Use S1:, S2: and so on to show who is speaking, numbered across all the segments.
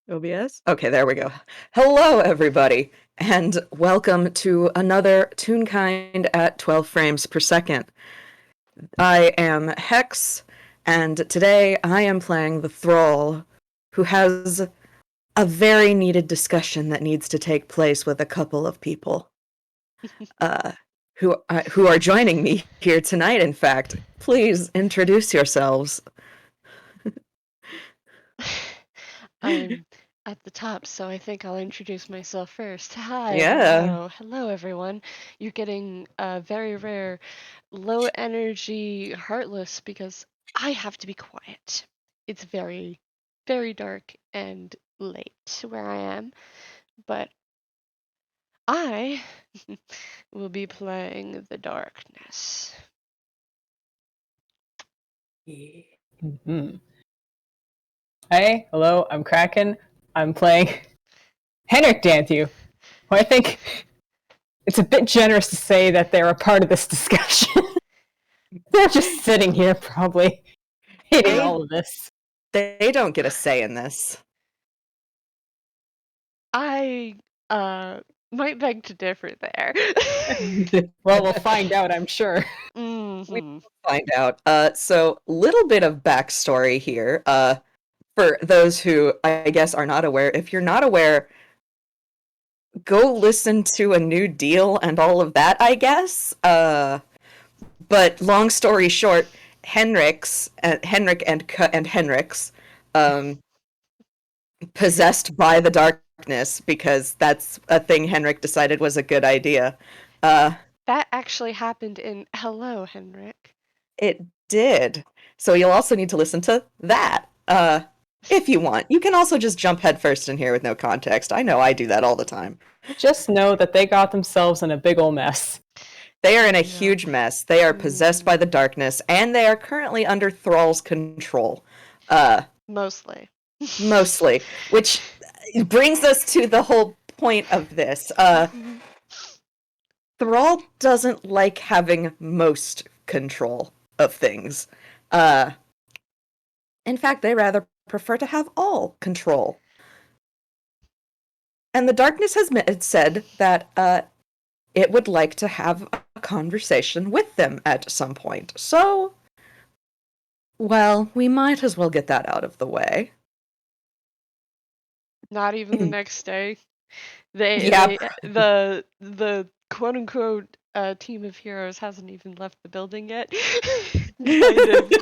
S1: OBS? Okay, there we go. Hello, everybody, and welcome to another Toonkind at 12 frames per second. I am Hex, and today I am playing the Thrall, who has a very needed discussion that needs to take place with a couple of people uh, who are joining me here tonight, in fact. Please introduce yourselves.
S2: I'm at the top, so I think I'll introduce myself first. Hi,
S1: Yeah.
S2: hello everyone. You're getting a very rare low energy Heartless because I have to be quiet. It's very, very dark and late where I am, but I will be playing the darkness.
S3: Hmm. Hey, hello, I'm Kraken. I'm playing Henrick Danthu, who I think it's a bit generous to say that they're a part of this discussion. They're just sitting here, probably hating
S1: They
S3: all of this.
S1: they don't get a say in this.
S2: I might beg to differ there.
S3: Well, we'll find out, I'm sure.
S1: We
S2: hmm
S1: will find out. So little bit of backstory here. For those who I guess are not aware, if you're not aware, go listen to A New Deal and all of that, I guess. But long story short, Henrick and Henricks, um, possessed by the darkness because that's a thing Henrik decided was a good idea. Uh,
S2: That actually happened in Hello, Henrik.
S1: It did. So you'll also need to listen to that. If you want. You can also just jump headfirst in here with no context. I know I do that all the time.
S3: Just know that they got themselves in a big ol' mess.
S1: They are in a
S2: Yep.
S1: huge mess. They are possessed by
S2: hmm
S1: the darkness, and they are currently under Thrall's control. Uh,
S2: Mostly.
S1: Mostly. Which brings us to the whole point of this. Thrall doesn't like having most control of things. Uh, in fact, they rather prefer to have all control. And the darkness has said that it would like to have a conversation with them at some point. So, well, we might as well get that out of the way.
S2: Not even the next day. They
S1: Yeah,
S2: they the quote unquote team of heroes hasn't even left the building yet. Kind of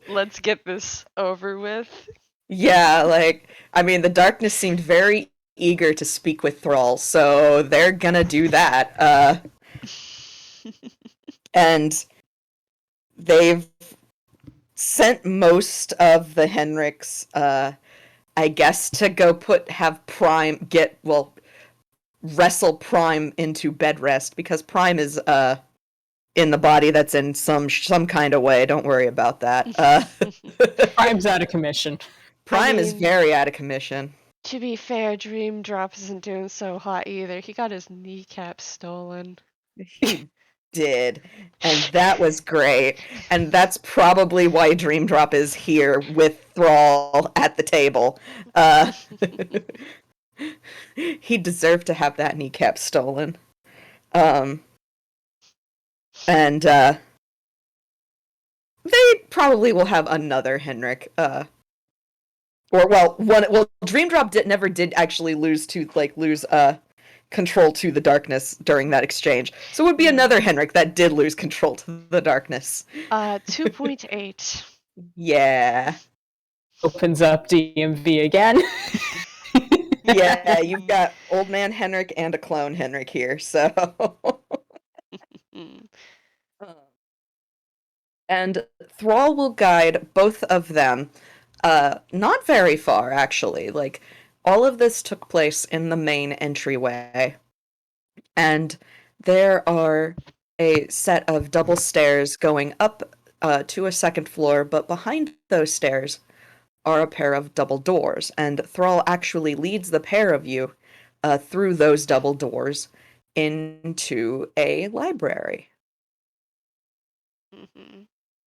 S2: let's get this over with.
S1: yeah, like, I mean, the darkness seemed very eager to speak with Thrall, so they're gonna do that. And they've sent most of the Henricks, I guess, to go have Prime wrestle Prime into bed rest because Prime is in the body that's in some kind of way. Don't worry about that.
S3: Prime's out of commission.
S2: I
S1: Prime is
S2: mean,
S1: very out of commission.
S2: to be fair, Dream Drop isn't doing so hot either. He got his kneecap stolen.
S1: He did, and that was great. And that's probably why Dream Drop is here with Thrall at the table. Uh, he deserved to have that kneecap stolen. Um, and they probably will have another Henrik. Or Dream Drop never did actually lose control to the darkness during that exchange. So it would be another Henrik that did lose control to the darkness.
S2: 2.8.
S1: Yeah.
S3: Opens up DMV again.
S1: Yeah, you've got old man Henrik and a clone Henrik here, so
S2: Mm.
S1: and Thrall will guide both of them not very far actually. Like all of this took place in the main entryway. And there are a set of double stairs going up to a second floor, but behind those stairs are a pair of double doors, and Thrall actually leads the pair of you through those double doors into a library
S2: Mhm.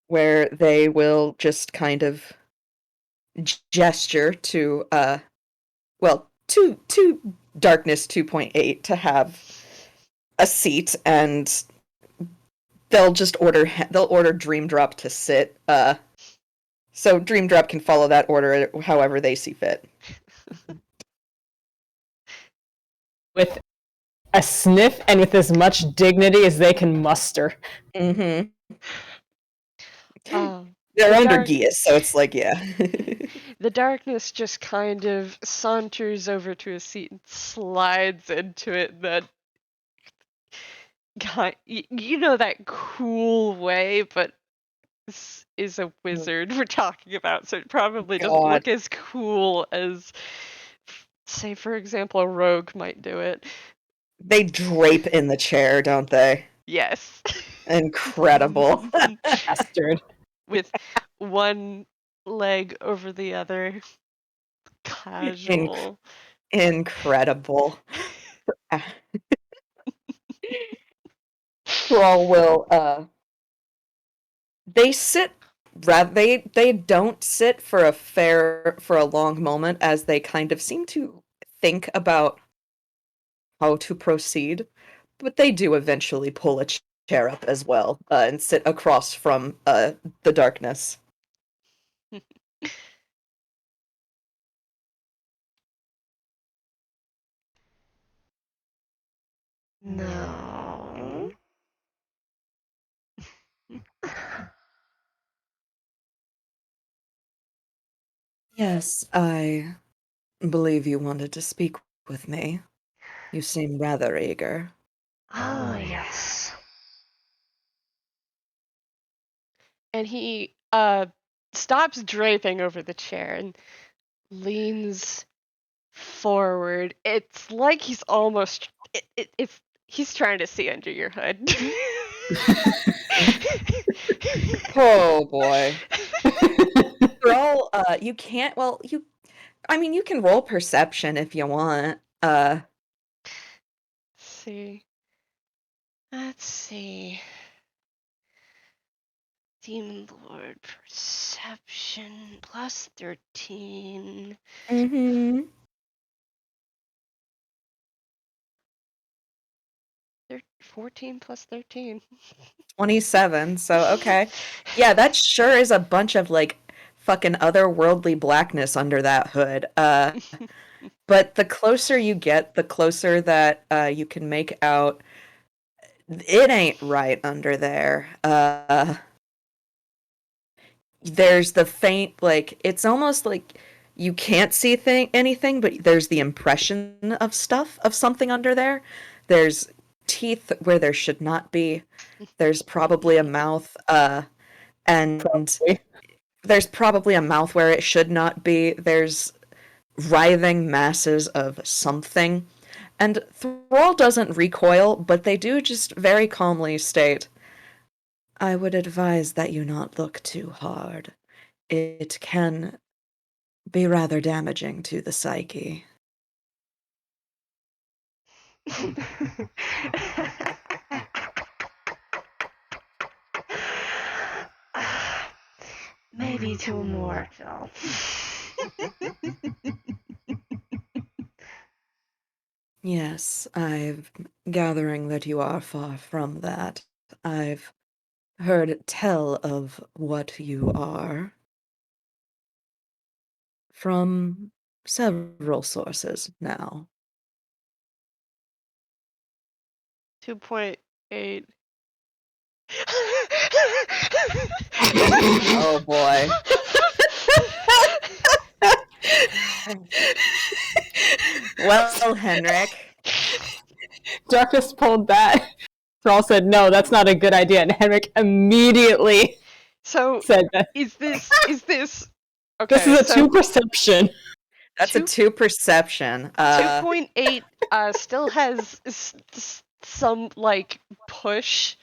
S1: where they will just kind of gesture to well, to Darkness 2.8 to have a seat, and they'll order Dream Drop to sit. So Dream Drop can follow that order however they see fit.
S3: With a sniff and with as much dignity as they can muster.
S1: Mm-hmm.
S2: The
S1: They're under
S2: dark-
S1: Geas, so it's like, yeah.
S2: The Darkness just kind of saunters over to a seat and slides into it. That you know, that cool way, but this is a wizard we're talking about, so it probably doesn't
S1: God.
S2: look as cool as, say, for example, a rogue might do it.
S1: They drape in the chair, don't they?
S2: Yes.
S1: Incredible.
S3: Bastard.
S2: With one leg over the other. Casual.
S1: Incredible. Thrall will they sit they don't sit for a long moment, as they kind of seem to think about how to proceed, but they do eventually pull a chair up as well, and sit across from the Darkness.
S2: No.
S1: Yes, I believe you wanted to speak with me. You seem rather eager.
S2: Oh, yes. And he stops draping over the chair and leans forward. It's like he's almost it's he's trying to see under your hood.
S1: Oh boy. Thrall, you can't, you can roll perception if you want.
S2: see. Let's see. Demon Lord perception plus 13.
S1: Mm-hmm.
S2: 14 plus 13.
S1: 27, so okay. Yeah, that sure is a bunch of, like, fucking otherworldly blackness under that hood. But the closer you get, the closer that you can make out it ain't right under there. There's the faint, like, it's almost like you can't see anything, but there's the impression of something under there. There's teeth where there should not be. There's probably a mouth, and
S3: Probably.
S1: there's probably a mouth where it should not be. There's writhing masses of something. And Thrall doesn't recoil, but they do just very calmly state, I would advise that you not look too hard. It can be rather damaging to the psyche.
S2: Maybe two more, Phil.
S1: Yes, I'm gathering that you are far from that. I've heard tell of what you are from several sources now.
S2: 2.8.
S1: Oh boy. Well, Henrick.
S3: Darkness pulled that. Thrall said, no, that's not a good idea. And Henrik immediately
S2: So
S3: said that.
S2: is this okay?
S3: This is a
S2: so
S3: 2 perception.
S1: That's a 2 perception.
S2: 2.8 still has some like push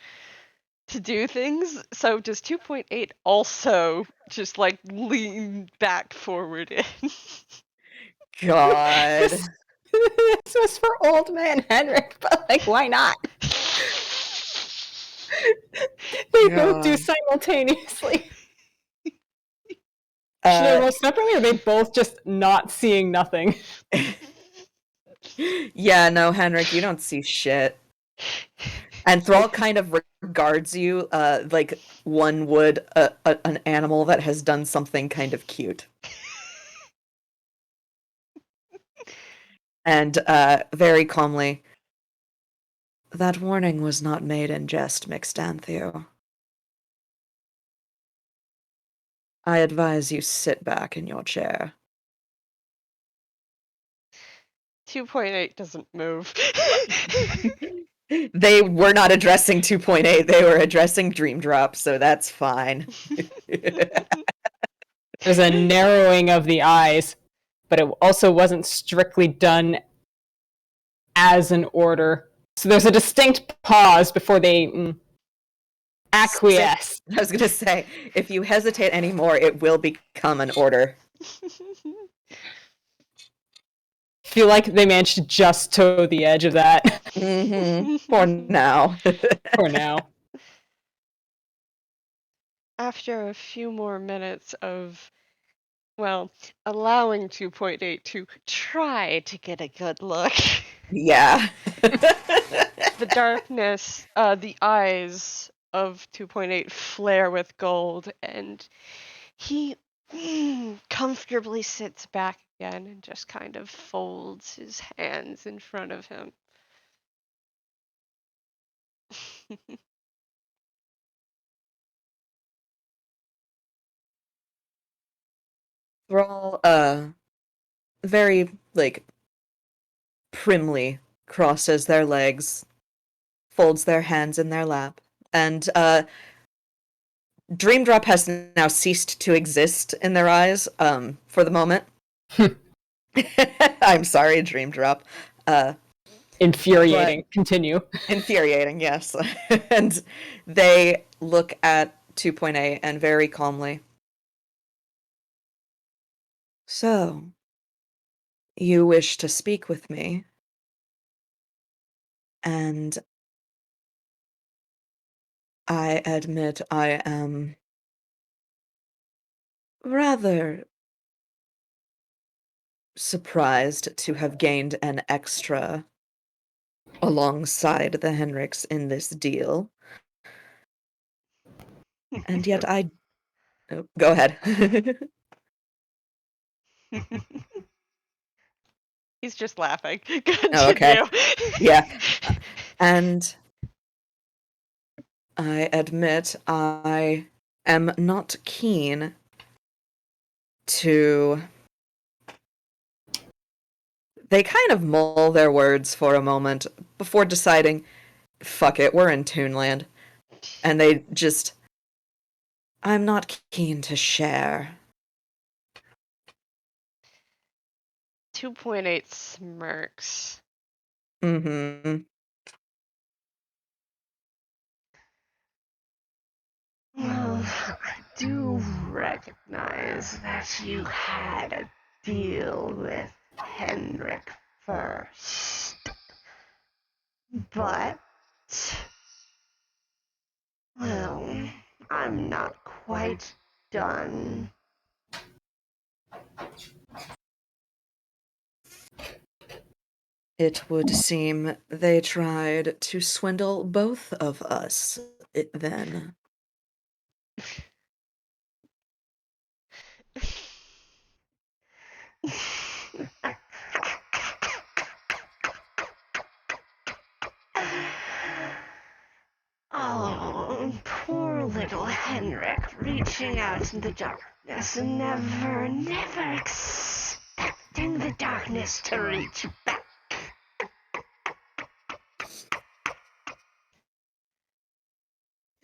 S2: to do things. So does 2.8 also just like lean back forward in?
S1: God.
S3: This was for old man Henrik, but like, why not? They both do
S1: God.
S3: simultaneously. Should they
S1: Uh,
S3: roll separately, or are they both just not seeing nothing?
S1: yeah, no, Henrik, you don't see shit. And Thrall kind of regards you like one would an animal that has done something kind of cute. And very calmly, that warning was not made in jest, Mixdanthio. I advise you sit back in your chair.
S2: 2.8 doesn't move.
S1: They were not addressing 2.8, they were addressing Dream Drop, so that's fine.
S3: There's a narrowing of the eyes, but it also wasn't strictly done as an order. So there's a distinct pause before they acquiesce.
S1: I was going to say, if you hesitate anymore, it will become an order.
S3: Feel like they managed to just toe the edge of that
S1: For now.
S3: for now.
S2: After a few more minutes of, well, allowing 2.8 to try to get a good look,
S1: Yeah.
S2: the darkness, the eyes of 2.8 flare with gold, and he comfortably sits back again and just kind of folds his hands in front of him.
S1: Thrall, very, like, primly crosses their legs, folds their hands in their lap, and, Dream Drop has now ceased to exist in their eyes, for the moment. I'm sorry, Dream Drop.
S3: Infuriating. Continue.
S1: Infuriating, yes. And they look at 2.8 and very calmly. So, you wish to speak with me? And I admit I am rather surprised to have gained an extra alongside the Henricks in this deal. And yet I... Oh, go ahead.
S2: He's just laughing.
S1: Oh, okay.
S2: Continue.
S1: Yeah. And I admit I am not keen to... They kind of mull their words for a moment before deciding, fuck it, we're in Toonland. And they just... I'm not keen to share.
S2: 2.8 smirks.
S1: Mm-hmm.
S2: Well, I do recognize that you had a deal with Henrik first. But, well, I'm not quite done.
S1: It would seem they tried to swindle both of us then.
S2: Oh, poor little Henrik, reaching out in the darkness and never expecting the darkness to reach back.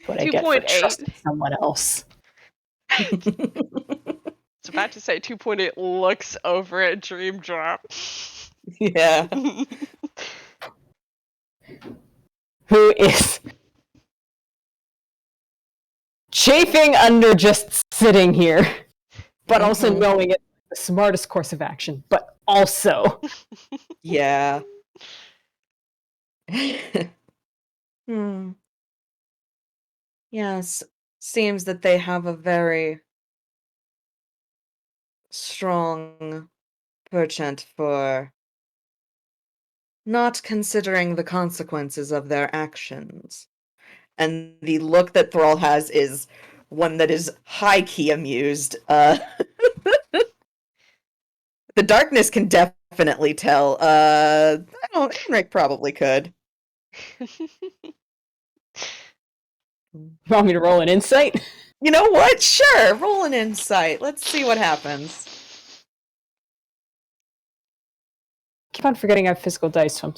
S3: What I get for
S2: 2.8.
S3: trusting someone else.
S2: It's about to say 2.8 looks over at Dream Drop.
S1: Yeah.
S3: Who is chafing under just sitting here, but also knowing it's the smartest course of action, but also.
S1: Yeah. Yes. Seems that they have a very strong penchant for not considering the consequences of their actions. And the look that Thrall has is one that is high-key amused. The darkness can definitely tell. I don't. Henrik probably could.
S3: You want me to roll an insight?
S1: You know what? Sure. Roll an insight. Let's see what happens.
S3: Keep on forgetting I have physical dice, so I'm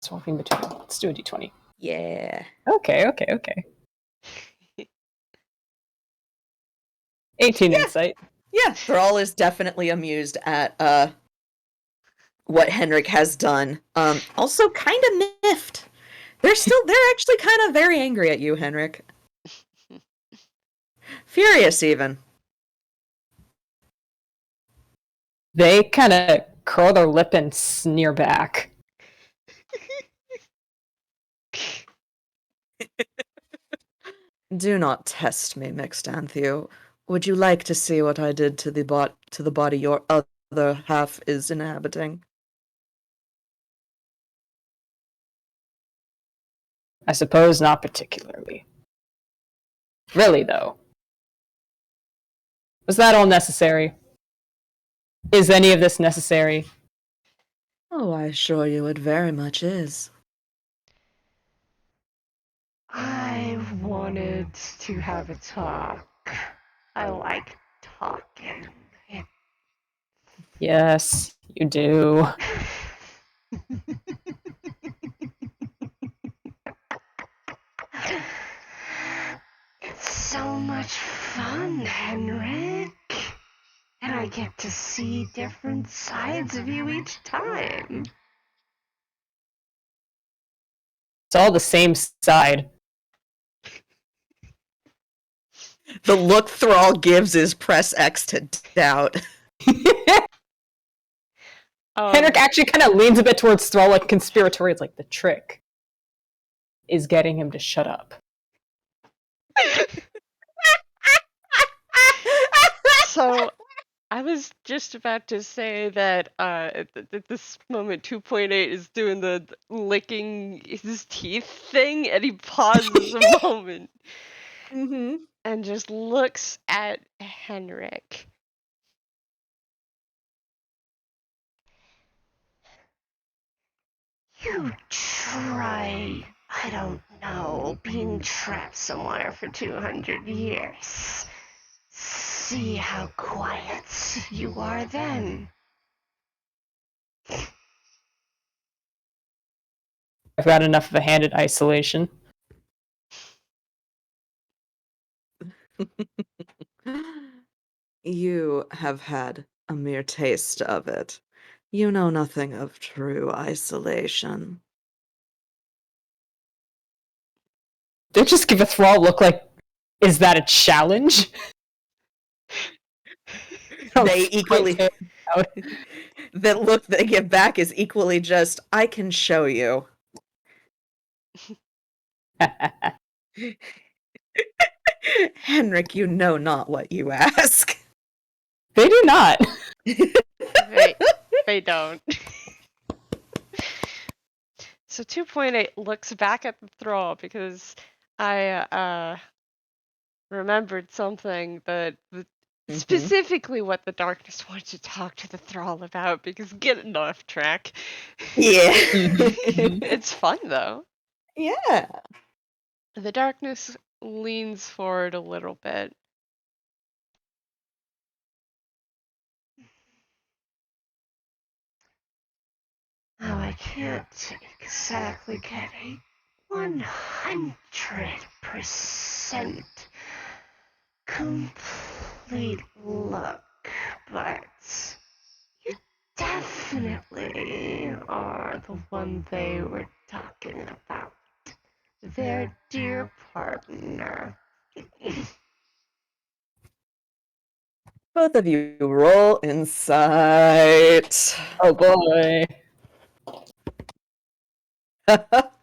S3: swapping between them. Let's do a d20.
S1: Yeah.
S3: Okay. 18
S1: Yeah.
S3: insight.
S1: Yeah. Thrall is definitely amused at what Henrik has done. Also kind of miffed. They're actually kind of very angry at you, Henrik. Furious even.
S3: They kind of curl their lip and sneer back.
S1: Do not test me, Mixtanthu. Would you like to see what I did to the body your other half is inhabiting?
S3: I suppose not particularly. Really, though. Was that all necessary? Is any of this necessary?
S1: Oh, I assure you it very much is.
S2: I wanted to have a talk. I like talking.
S3: Yes, you do.
S2: It's so much fun, Henrik. And I get to see different sides of you each time.
S3: It's all the same side.
S1: The look Thrall gives is press X to doubt.
S3: Henrik actually kind of leans a bit towards Thrall, like conspiratorial. It's like the trick is getting him to shut up.
S2: So I was just about to say that at this moment 2.8 is doing the licking his teeth thing, and he pauses a moment and just looks at Henrik. You try, I don't know, being trapped somewhere for 200 years. See how quiet you are then.
S3: I've got enough of a hand at isolation.
S1: You have had a mere taste of it. You know nothing of true isolation.
S3: They just give a Thrall look like, is that a challenge?
S1: They equally... The look they give back is equally just, I can show you. Henrik, you know not what you ask.
S3: They do not.
S2: They don't. So 2.8 looks back at the Thrall because I remembered something that specifically what the darkness wanted to talk to the Thrall about, because getting off track.
S1: Yeah.
S2: It's fun though.
S1: Yeah.
S2: The darkness leans forward a little bit. Now I can't exactly get a 100% complete look, but you definitely are the one they were talking about. Their dear partner.
S1: Both of you roll insight.
S3: Oh boy.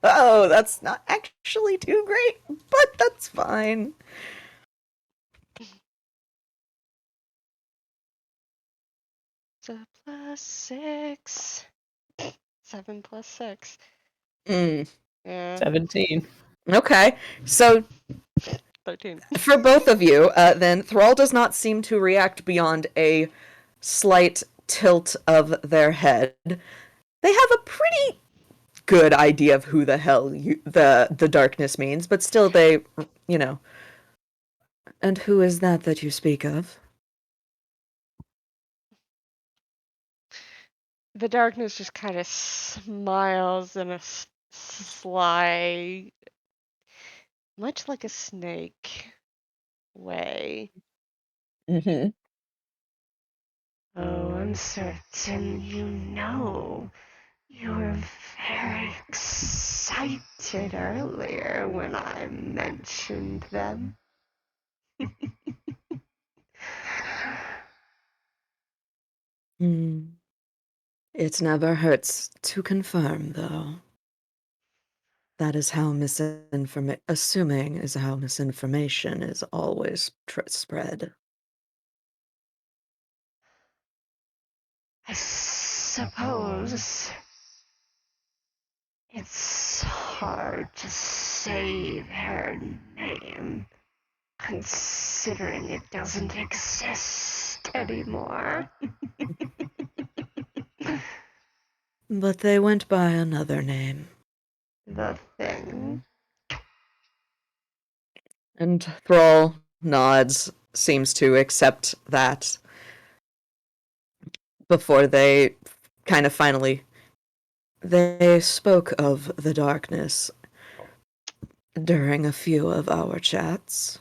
S1: Oh, that's not actually too great, but that's fine.
S2: So plus 6. 7 plus 6.
S1: Mm.
S2: Yeah.
S3: 17.
S1: Okay, so
S2: 13.
S1: for both of you, then Thrall does not seem to react beyond a slight tilt of their head. They have a pretty good idea of who the hell the darkness means, but still they, you know. And who is that you speak of?
S2: The darkness just kind of smiles in a sly, much like a snake way.
S1: Mm-hmm.
S2: Oh, I'm certain you know. You were very excited earlier when I mentioned them.
S1: Mm. It never hurts to confirm, though. That is how assuming is how misinformation is always spread.
S2: I suppose it's hard to say their name, considering it doesn't exist anymore.
S1: But they went by another name.
S2: The thing.
S1: And Thrall nods, seems to accept that before they kind of finally. They spoke of the darkness during a few of our chats.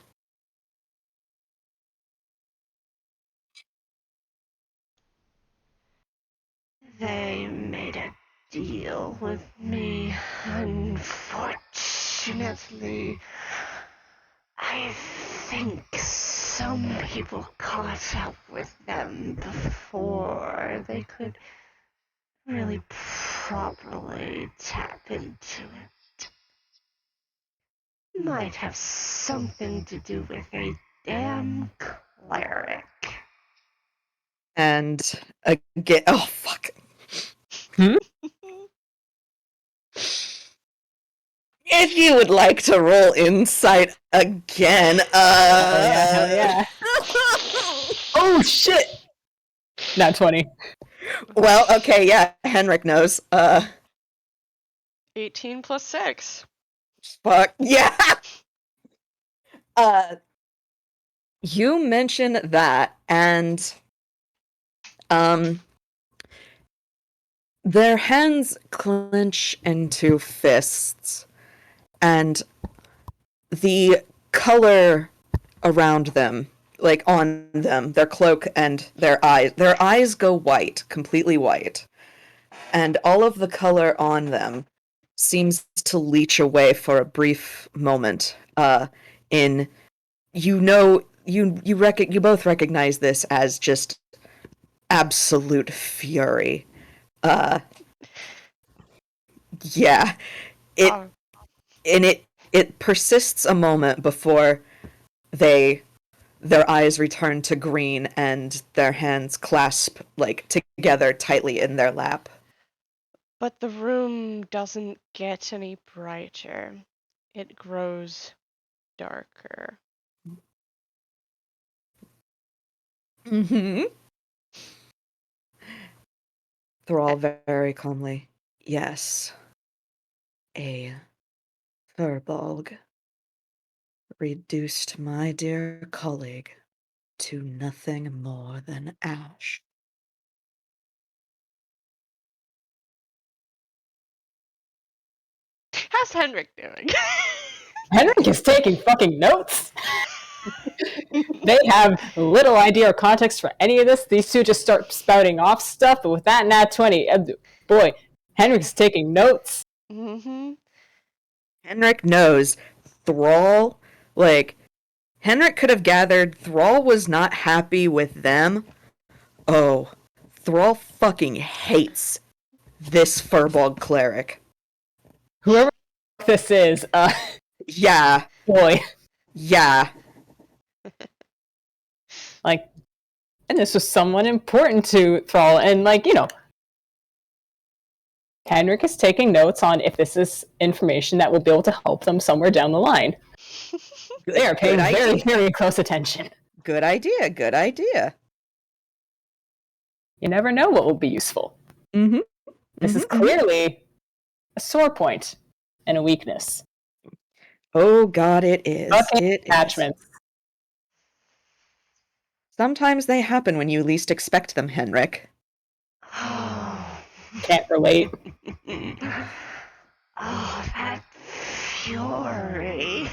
S2: They made a deal with me. Unfortunately, I think some people caught up with them before they could really properly tap into it. Might have something to do with a damn cleric.
S1: And again, oh fuck.
S3: Hmm?
S1: If you would like to roll insight again,
S3: Hell yeah. Oh shit! Not 20.
S1: Well, okay, yeah, Henrick knows.
S2: 18 plus 6.
S1: Fuck, yeah! Uh, you mention that, and, their hands clench into fists, and the color around them, like on them, their cloak and their eyes go white, completely white. And all of the color on them seems to leach away for a brief moment. In you both recognize this as just absolute fury. Uh, yeah, it
S2: Oh,
S1: and it persists a moment before they their eyes return to green and their hands clasp like together tightly in their lap.
S2: but the room doesn't get any brighter. It grows darker.
S1: Mm-hmm. Thrall very calmly. Yes. A Furbolg reduced my dear colleague to nothing more than ash.
S2: How's Henrik doing?
S3: Henrik is taking fucking notes. They have little idea or context for any of this. These two just start spouting off stuff, but with that nat 20, boy, Henrik's taking notes.
S2: Mm-hmm.
S1: Henrik knows Thrall, like, Henrik could have gathered Thrall was not happy with them. Oh, Thrall fucking hates this Furbolg cleric.
S3: Whoever this is,
S1: Yeah,
S3: boy,
S1: yeah.
S3: like, And this was someone important to Thrall. And, like, you know, Henrick is taking notes on if this is information that will be able to help them somewhere down the line. They are paying very, very close attention.
S1: Good idea. Good idea.
S3: You never know what will be useful.
S1: Mm-hmm.
S3: This is clearly a sore point and a weakness.
S1: Oh God, it is. It
S3: Attachments.
S1: is. Sometimes they happen when you least expect them, Henrick.
S3: Can't relate.
S4: Oh, that fury.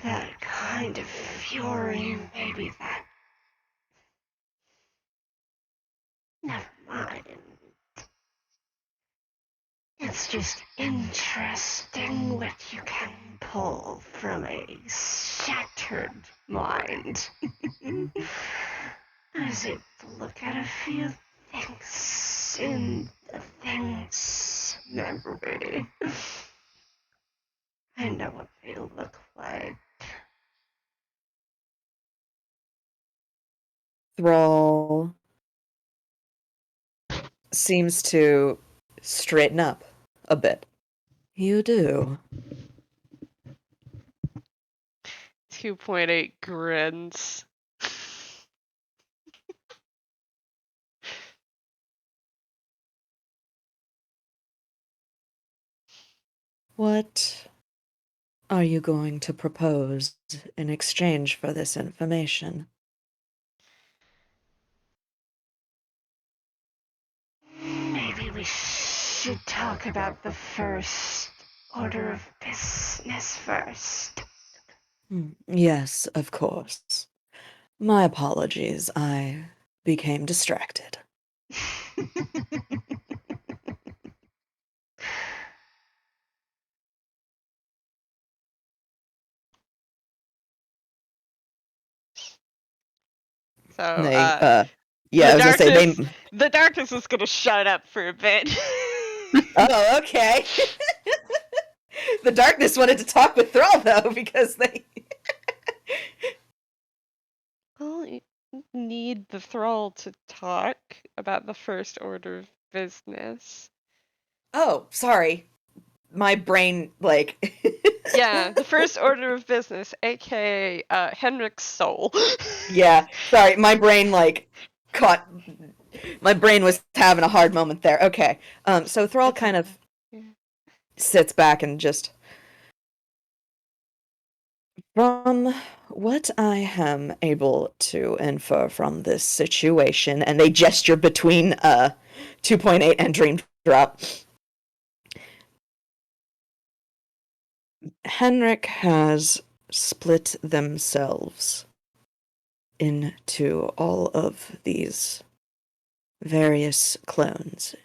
S4: That kind of fury, maybe that. Never mind. It's just interesting what you can pull from a shattered mind. I was able to look at a few things in the thing's memory. I know what they look like.
S1: Thrall seems to straighten up a bit. You do.
S2: 2.8 grins.
S1: What are you going to propose in exchange for this information?
S4: Maybe we should talk about the first order of business first.
S1: Yes, of course. My apologies. I became distracted.
S2: So,
S1: They, yeah, I was gonna say they.
S2: the darkness is gonna shut up for a bit.
S1: Oh, okay. The darkness wanted to talk with Thrall though because they.
S2: Well, you need the thrall to talk about the first order of business.
S1: Oh, sorry. My brain like.
S2: Yeah, the first order of business, aka Henrick's soul.
S1: Yeah, sorry. My brain like caught. My brain was having a hard moment there. Okay. So Thrall
S2: It's
S1: kind
S2: okay.
S1: of
S2: Yeah.
S1: sits back and just. From what I am able to infer from this situation, and they gesture between 2.8 and Dream Drop, Henrick has split themselves into all of these various clones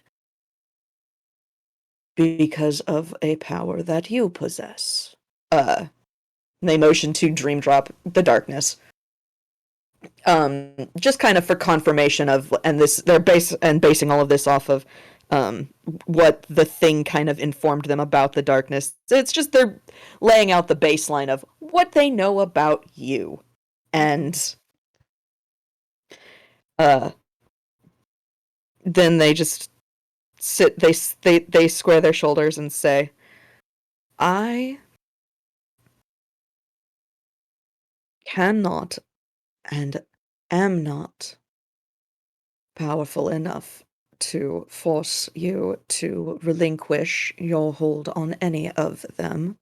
S1: because of a power that you possess. They motion to Dream Drop the darkness. Just kind of for confirmation of, and this they're basing all of this off of what the thing kind of informed them about the darkness. It's just they're laying out the baseline of what they know about you. And then they just sit they square their shoulders and say, I cannot and am not powerful enough to force you to relinquish your hold on any of them.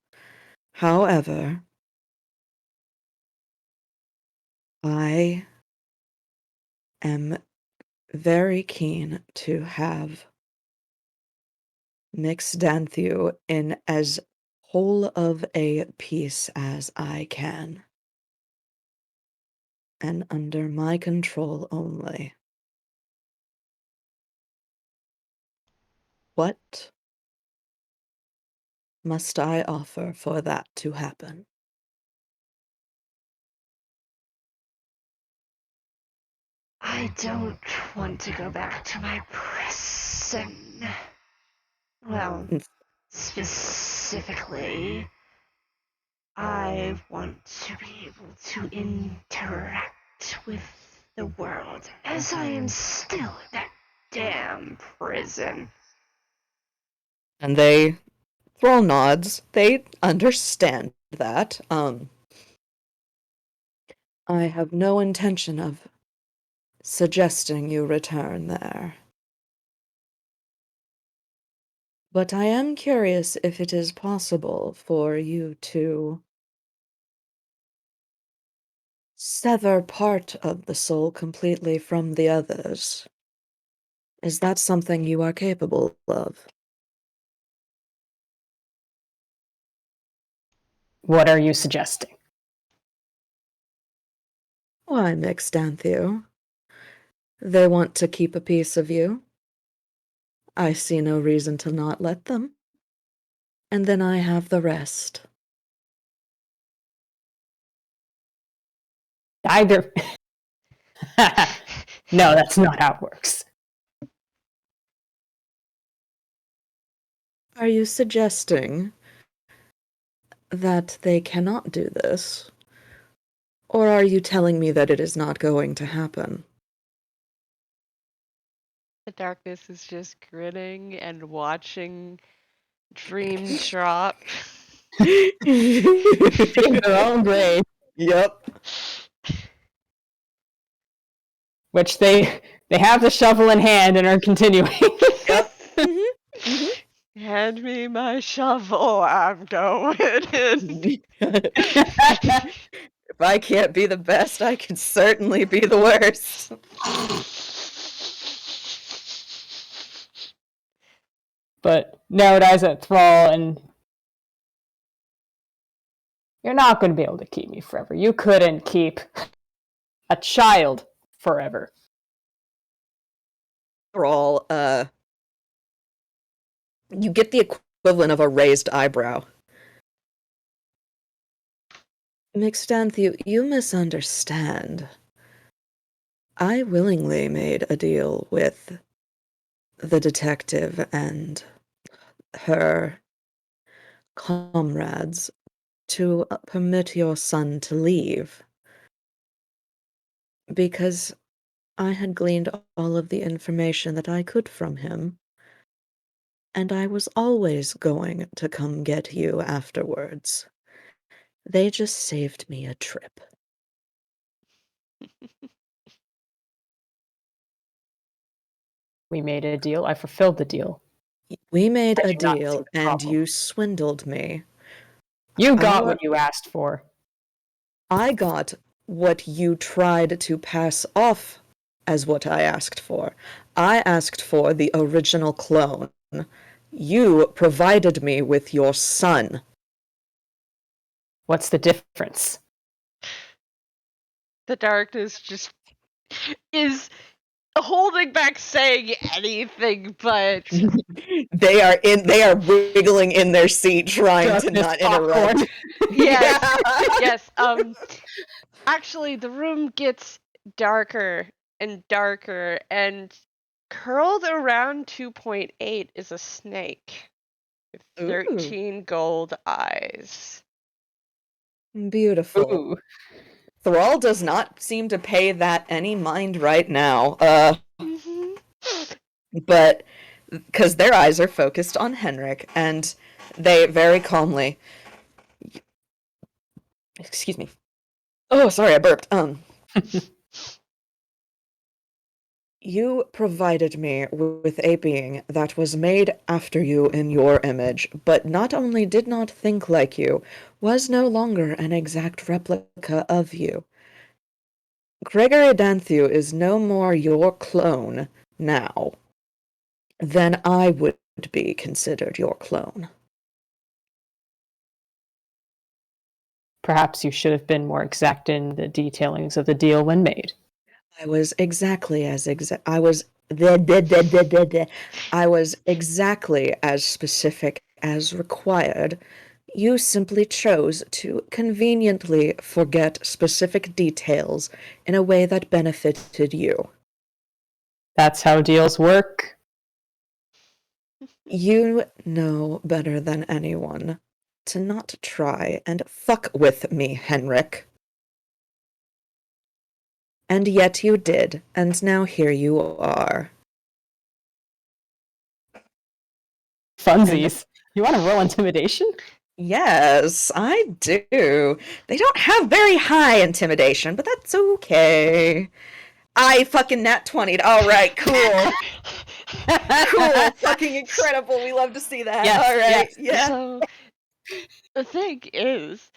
S1: However, I am very keen to have Mix Danthu in as whole of a piece as I can, and under my control only. What must I offer for that to happen?
S4: I don't want to go back to my prison. Well, specifically, I want to be able to interact with the world as I am still in that damn prison.
S1: And Thrall nods. They understand that. I have no intention of suggesting you return there. But I am curious if it is possible for you to sever part of the soul completely from the others. Is that something you are capable of?
S3: What are you suggesting?
S1: Why, Mixdanthio? They want to keep a piece of you. I see no reason to not let them. And then I have the rest.
S3: Either. No, that's not how it works.
S1: Are you suggesting that they cannot do this? Or are you telling me that it is not going to happen?
S2: The darkness is just grinning and watching Dream drop.
S3: In their own grave,
S1: Yep.
S3: which they have the shovel in hand and are continuing.
S1: Yep.
S2: Hand me my shovel, I'm going in.
S1: If I can't be the best, I can certainly be the worst.
S3: But narrowed eyes at Thrall, and you're not going to be able to keep me forever. You couldn't keep a child forever.
S1: Thrall, you get the equivalent of a raised eyebrow. Mixdanthio, you misunderstand. I willingly made a deal with the detective and her comrades to permit your son to leave. Because I had gleaned all of the information that I could from him, and I was always going to come get you afterwards. They just saved me a trip.
S3: We made a deal. I fulfilled the deal.
S1: We made
S3: I
S1: a
S3: do not see
S1: deal,
S3: the
S1: and
S3: problem.
S1: you swindled me.
S3: You got what you asked for.
S1: I got what you tried to pass off as what I asked for. I asked for the original clone. You provided me with your son.
S3: What's the difference?
S2: The darkness just is holding back saying anything, but
S1: They are wiggling in their seat trying
S3: Just
S1: to
S3: this
S1: not
S3: popcorn.
S1: interrupt.
S2: yes,
S1: Yeah.
S2: yes. Actually, the room gets darker and darker, and curled around 2.8 is a snake with
S1: Ooh.
S2: 13 gold eyes.
S1: Beautiful.
S3: Ooh.
S1: Thrall does not seem to pay that any mind right now. But because their eyes are focused on Henrick, and they very calmly. Excuse me. Oh, sorry, I burped. You provided me with a being that was made after you in your image, but not only did not think like you, was no longer an exact replica of you. Gregory Danthew is no more your clone now than I would be considered your clone.
S3: Perhaps you should have been more exact in the detailings of the deal when made.
S1: I was exactly as I was exactly as specific as required. You simply chose to conveniently forget specific details in a way that benefited you.
S3: That's how deals work.
S1: You know better than anyone to not try and fuck with me, Henrick. And yet you did, and now here you are.
S3: Funsies. You want to roll intimidation?
S1: Yes, I do. They don't have very high intimidation, but that's okay. I fucking nat 20'd. All right, cool. Cool. Fucking incredible. We love to see that.
S3: Yes,
S1: All right.
S3: yes.
S1: Yeah.
S2: So the thing is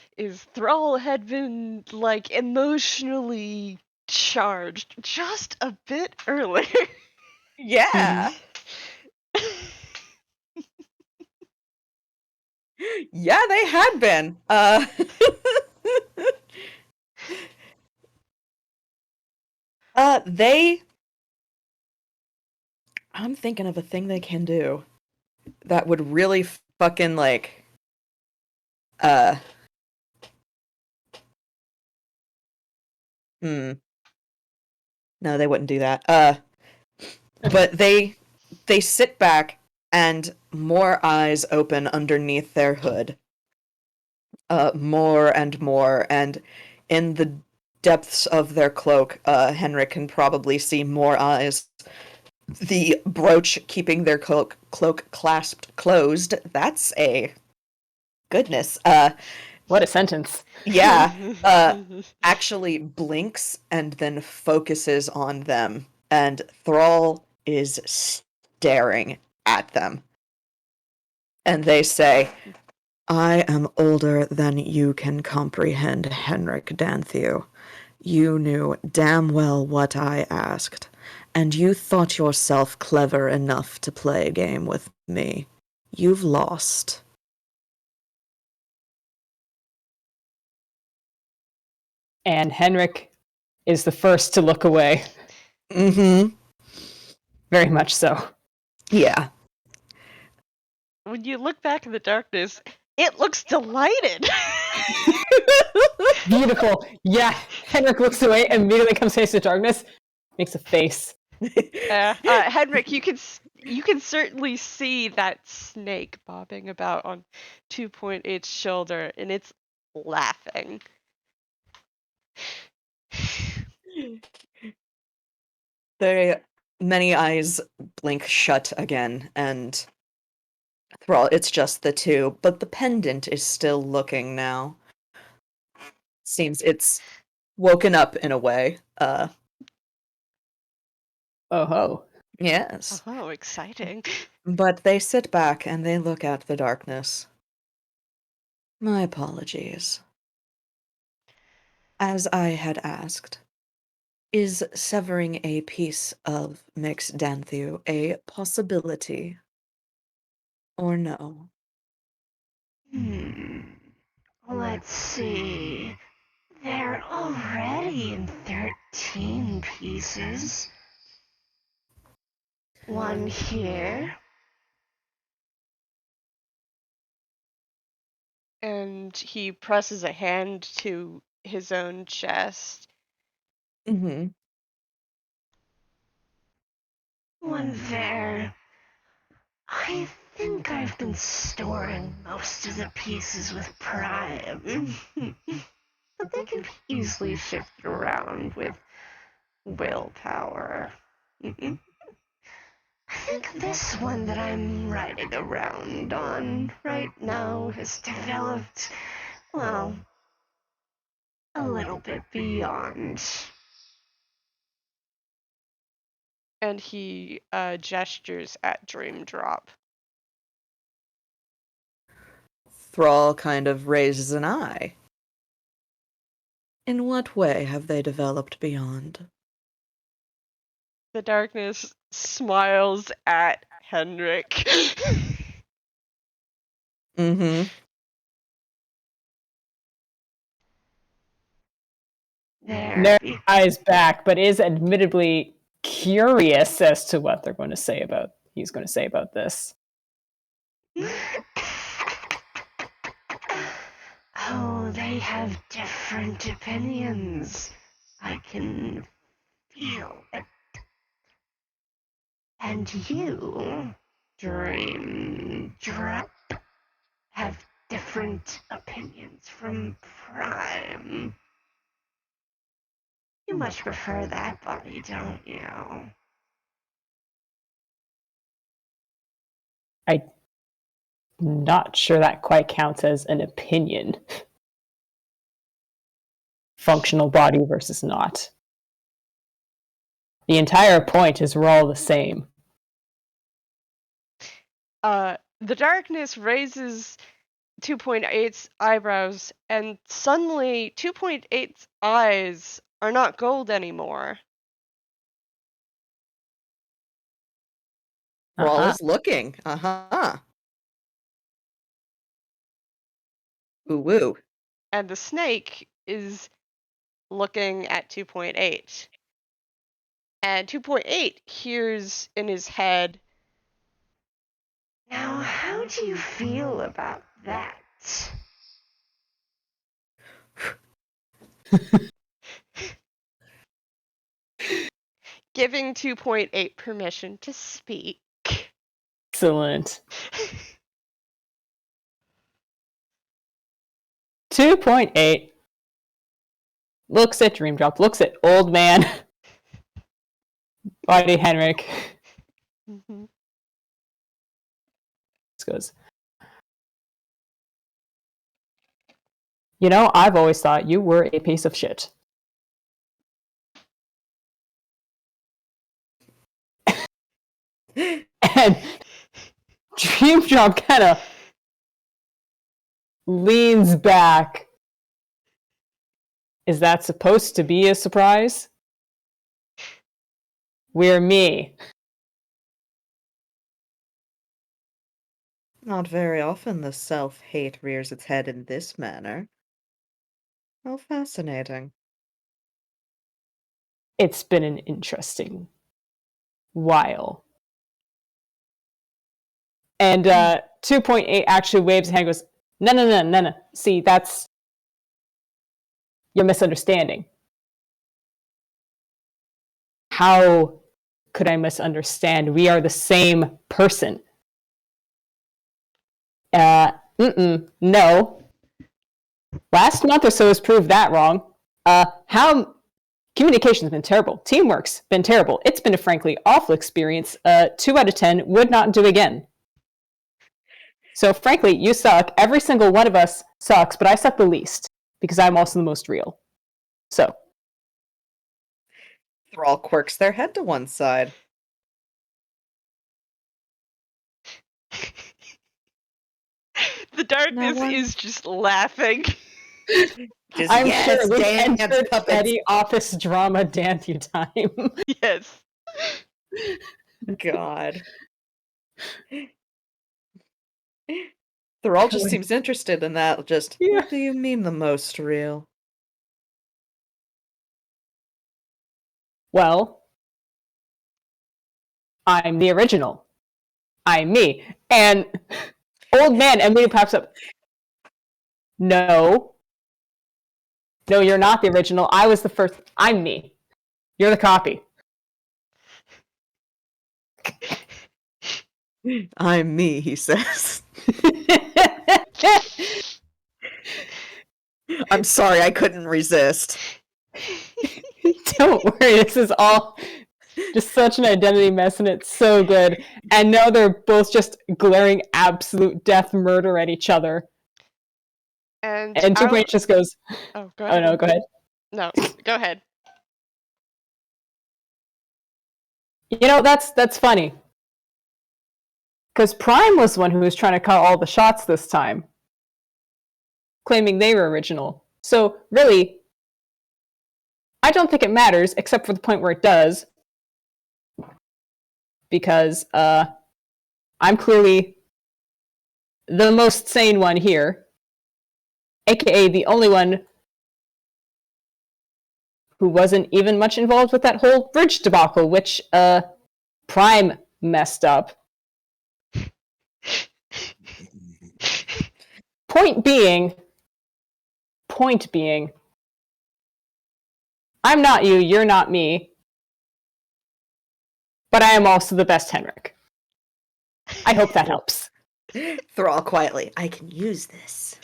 S2: Thrall had been like emotionally charged just a bit earlier.
S1: Yeah. Yeah, they had been. They I'm thinking of a thing they can do that would really fucking like uh hmm. No, they wouldn't do that. But they sit back and more eyes open underneath their hood. More and more, and in the depths of their cloak, Henrik can probably see more eyes. The brooch keeping their cloak clasped closed. That's a goodness.
S3: What a sentence.
S1: Yeah. Actually blinks and then focuses on them, and Thrall is staring at them. And they say, I am older than you can comprehend, Henrik Danthew. You knew damn well what I asked, and you thought yourself clever enough to play a game with me. You've lost.
S3: And Henrik is the first to look away.
S1: Mm-hmm.
S3: Very much so.
S1: Yeah.
S2: When you look back in the darkness, it looks delighted.
S3: Beautiful. Yeah. Henrik looks away, immediately comes face to darkness, makes a face.
S2: Henrik, you can certainly see that snake bobbing about on 2.8's shoulder, and it's laughing.
S1: Many eyes blink shut again, and Thrall, it's just the two, but the pendant is still looking now. Seems it's woken up in a way.
S3: Oh ho.
S1: Yes.
S2: Oh, exciting.
S1: But they sit back and they look at the darkness. My apologies. As I had asked, is severing a piece of Mix Danthew a possibility? Or no?
S4: Let's see. They're already in 13 pieces. One here.
S2: And he presses a hand to his own chest.
S1: Mm-hmm.
S4: One there. I think I've been storing most of the pieces with Prime. But they can be easily shifted around with willpower. I think this one that I'm riding around on right now has developed, well, a little bit beyond.
S2: And he gestures at Dream Drop.
S1: Thrall kind of raises an eye. In what way have they developed beyond?
S2: The darkness smiles at Henrik.
S1: Mm-hmm.
S3: Their eyes back, but is admittedly curious as to what they're going to say about he's going to say about this.
S4: Oh, they have different opinions. I can feel it. And you, Dream Drop, have different opinions from Prime. You much prefer that body, don't you?
S3: I'm not sure that quite counts as an opinion. Functional body versus not. The entire point is we're all the same.
S2: The darkness raises 2.8's eyebrows, and suddenly 2.8's eyes are not gold anymore.
S1: Thrall
S3: Uh-huh.
S1: is looking. Ooh woo.
S2: And the snake is looking at 2.8. And 2.8 hears in his head,
S4: Now, how do you feel about that?
S2: giving 2.8 permission to speak.
S3: Excellent. 2.8 looks at Dream Drop, looks at old man body Henrick.
S2: Mhm.
S3: This goes, you know, I've always thought you were a piece of shit. And Dream Drop kind of leans back. Is that supposed to be a surprise? We're me.
S1: Not very often the self-hate rears its head in this manner. How fascinating.
S3: It's been an interesting while. And 2.8 actually waves his hand and goes, no. See, that's... You're misunderstanding. How could I misunderstand? We are the same person. No. Last month or so has proved that wrong. Communication's been terrible. Teamwork's been terrible. It's been a frankly awful experience. 2 out of 10 would not do again. So frankly, you suck. Every single one of us sucks, but I suck the least because I'm also the most real. So.
S1: Thrall quirks their head to one side.
S2: The darkness is just laughing.
S1: Just,
S3: I'm
S1: yes,
S3: sure we
S1: dance
S3: entered
S1: puppets.
S3: petty office drama Danthy time.
S2: Yes.
S1: God. Thrall just seems interested in that. Just,
S3: Yeah.
S1: what do you mean the most real?
S3: Well, I'm the original. I'm me. And old man immediately pops up. No, you're not the original. I was the first. I'm me. You're the copy.
S1: I'm me, he says. I'm sorry, I couldn't resist.
S3: Don't worry, this is all just such an identity mess, and it's so good. And now they're both just glaring absolute death murder at each other.
S2: And
S3: 2.8 just goes,
S2: Oh, go ahead.
S3: Oh no, go ahead.
S2: No, go ahead.
S3: You know, that's funny. Because Prime was the one who was trying to call all the shots this time, claiming they were original. So, really, I don't think it matters, except for the point where it does. Because I'm clearly the most sane one here, aka the only one who wasn't even much involved with that whole bridge debacle, which Prime messed up. Point being, I'm not you, you're not me. but I am also the best Henrick. I hope that helps.
S1: Thrall quietly. I can use this.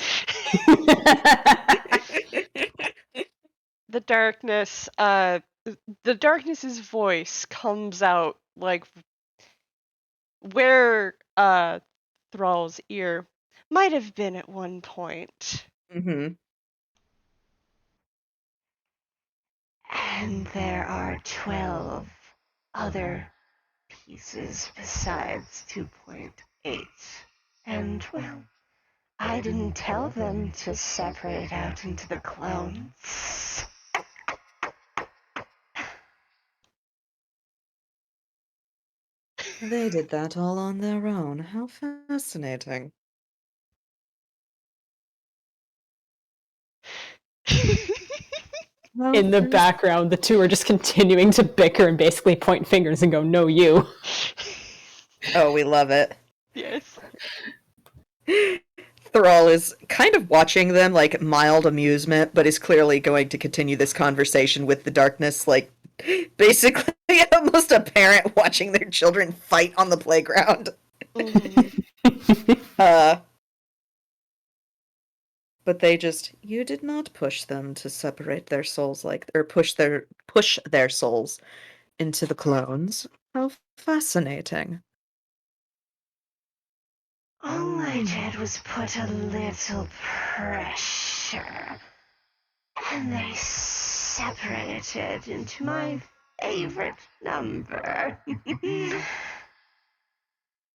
S2: The darkness's voice comes out like where Thrall's ear might have been at one point.
S1: Mm-hmm.
S4: And there are 12 other pieces besides 2.8. And, well, I didn't tell them to separate out into the clones.
S1: They did that all on their own. How fascinating. How
S3: In the
S1: fas-
S3: background, the two are just continuing to bicker and basically point fingers and go, "No, you."
S1: Oh, we love it.
S2: Yes.
S1: Thrall is kind of watching them like mild amusement, but is clearly going to continue this conversation with the darkness, like basically almost a parent watching their children fight on the playground.
S2: Mhm.
S1: But you did not push them to separate their souls or push their souls into the clones. How fascinating.
S4: All I did was put a little pressure, and they separated into my favorite number.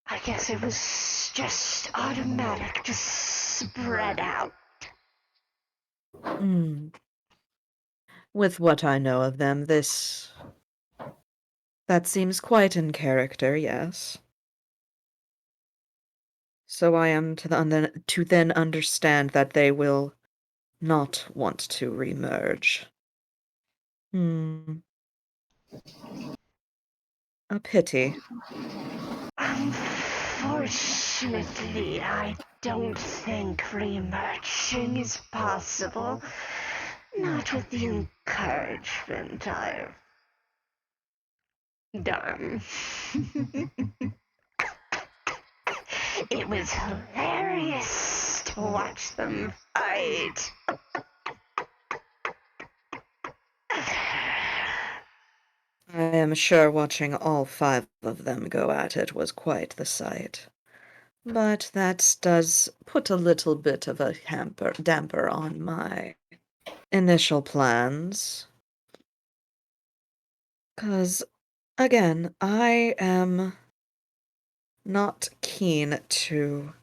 S4: I guess it was just automatic to spread out.
S1: Hmm. With what I know of them, that seems quite in character, yes. So I am to then understand that they will not want to remerge. Hmm. A pity.
S4: Unfortunately, I don't think remerging is possible. Not with the encouragement I've done. It was hilarious to watch them fight.
S1: I am sure watching all 5 of them go at it was quite the sight. But that does put a little bit of a damper on my initial plans. 'Cause, again, I am not keen to.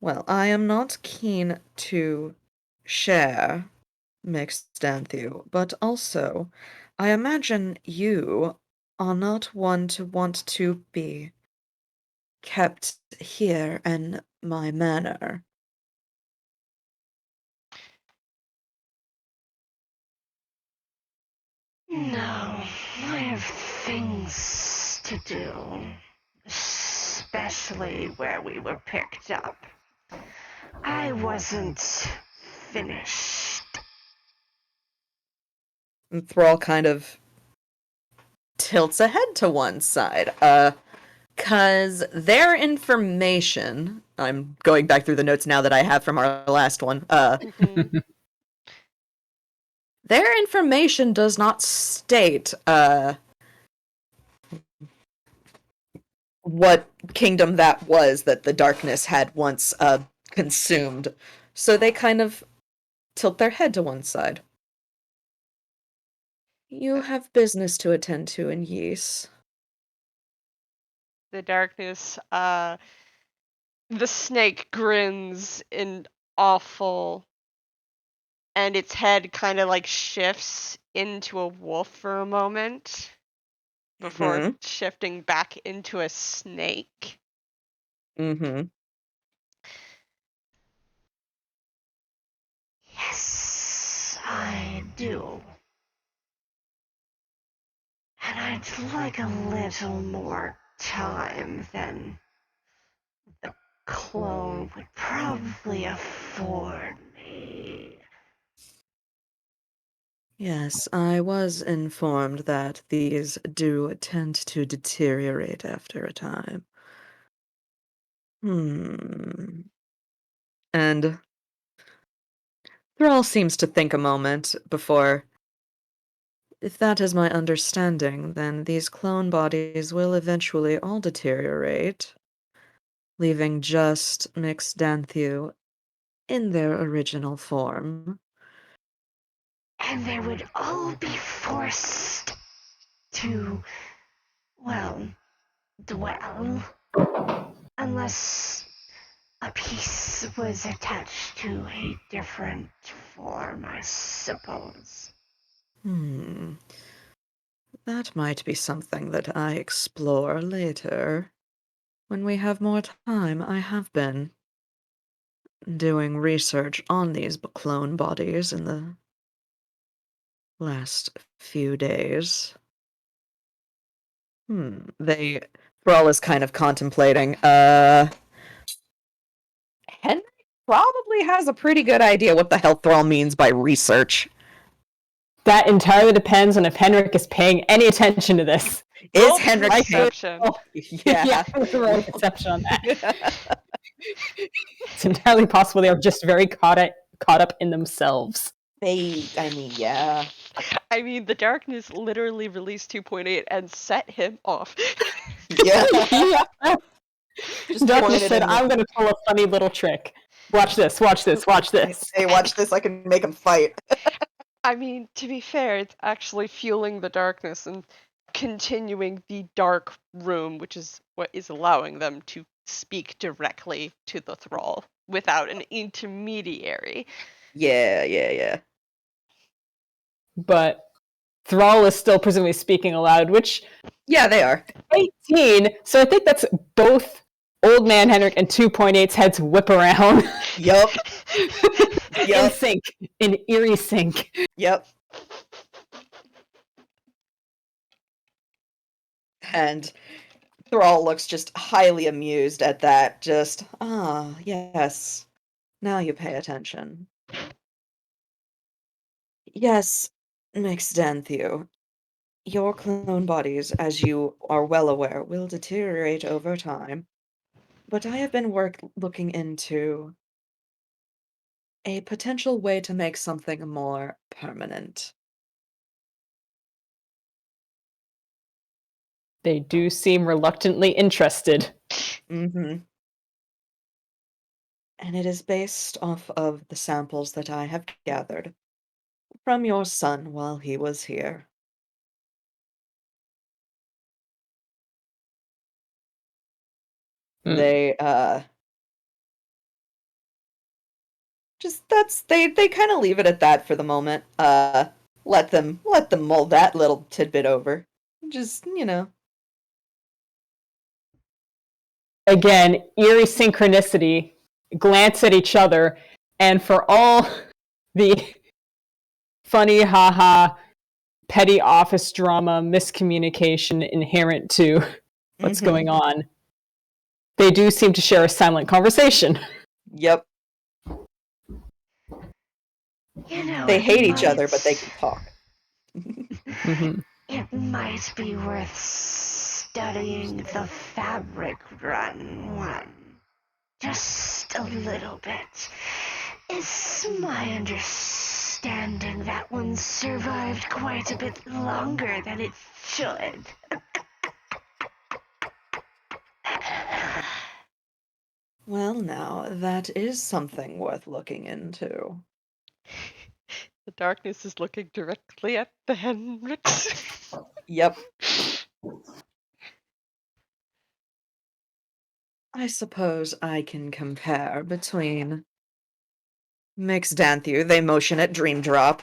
S1: Well, I am not keen to share mixed Anthu, but also, I imagine you are not one to want to be kept here in my manor.
S4: No, I have things to do. Especially where we were picked up. I wasn't finished.
S1: And Thrall kind of tilts ahead to one side. Cause their information, I'm going back through the notes now that I have from our last one.
S2: Mhm.
S1: Their information does not state what kingdom that was that the darkness had once consumed. So they kind of tilt their head to one side. You have business to attend to in Ys.
S2: The darkness, the snake grins in awful, and its head kind of like shifts into a wolf for a moment before
S1: Mm-hmm.
S2: shifting back into a snake.
S1: Mm-hmm.
S4: Yes, I do. And I'd like a little more time than the clone would probably afford me.
S1: Yes, I was informed that these do tend to deteriorate after a time. Hmm. And Thrall seems to think a moment before. If that is my understanding, then these clone bodies will eventually all deteriorate, leaving just Mixed Danthu in their original form.
S4: And they would all be forced to, well, dwell. Unless a piece was attached to a different form, I suppose.
S1: Hmm. That might be something that I explore later. When we have more time, I have been doing research on these clone bodies in the last few days. Thrall is kind of contemplating. Henry probably has a pretty good idea what the hell Thrall means by research.
S3: That entirely depends on if Henrik is paying any attention to this.
S1: Is
S2: Roll
S1: Henry
S2: perception.
S1: Yeah.
S3: Roll perception on that. It's entirely possible they are just very caught up in themselves.
S1: Yeah.
S2: I mean, the darkness literally released 2.8 and set him off.
S1: Yeah.
S3: Yeah.
S1: Just
S3: Darkness
S1: pointed
S3: said,
S1: in the-
S3: I'm going to pull a funny little trick. Watch this, watch this, watch this.
S1: Hey, watch this, I can make him fight.
S2: I mean, to be fair, it's actually fueling the darkness and continuing the dark room, which is what is allowing them to speak directly to the thrall without an intermediary.
S1: Yeah.
S3: But Thrall is still presumably speaking aloud, which
S1: Yeah, they are.
S3: 18, so I think that's both Old Man Henrik and 2.8's heads whip around.
S1: Yup.
S3: In
S1: Yep.
S3: sync, in eerie sync.
S1: Yep. And Thrall looks just highly amused at that. Just, yes. Now you pay attention. Yes, Mixed Danthu. Your clone bodies, as you are well aware, will deteriorate over time. But I have been looking into a potential way to make something more permanent.
S3: They do seem reluctantly interested.
S1: Mm-hmm. And it is based off of the samples that I have gathered from your son while he was here.
S3: Hmm.
S1: They just they kind of leave it at that for the moment. Let them mull that little tidbit over. Just,
S3: Again, eerie synchronicity, glance at each other, and for all the funny, haha, petty office drama, miscommunication inherent to what's
S1: Mhm.
S3: going on, they do seem to share a silent conversation.
S1: Yep.
S4: You know,
S1: They
S4: it
S1: hate each other,
S4: might-
S1: but they can talk.
S4: It might be worth studying the fabric run one. Just a little bit. It's my understanding that one survived quite a bit longer than it should.
S1: Well, now, that is something worth looking into.
S2: The darkness is looking directly at the Henricks.
S1: Yep. I suppose I can compare between Mixed Danthu, they motion at Dream Drop.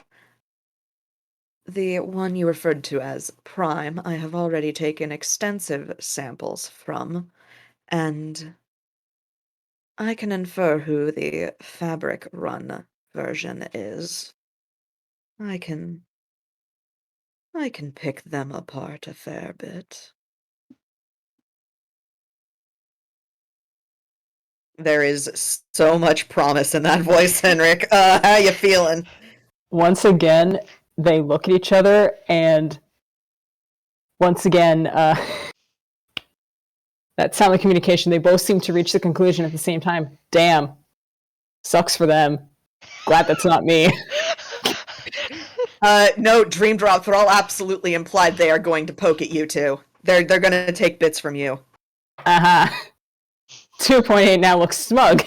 S1: The one you referred to as Prime, I have already taken extensive samples from, and I can infer who the Fabric Run version is. I can pick them apart a fair bit. There is so much promise in that voice, Henrik. How you feeling?
S3: Once again, they look at each other, and once again, that silent communication, they both seem to reach the conclusion at the same time. Damn. Sucks for them. Glad that's not me.
S1: No, Dream Drop Thrall absolutely implied they are going to poke at you too. They're gonna take bits from you.
S3: 2.8 now looks smug.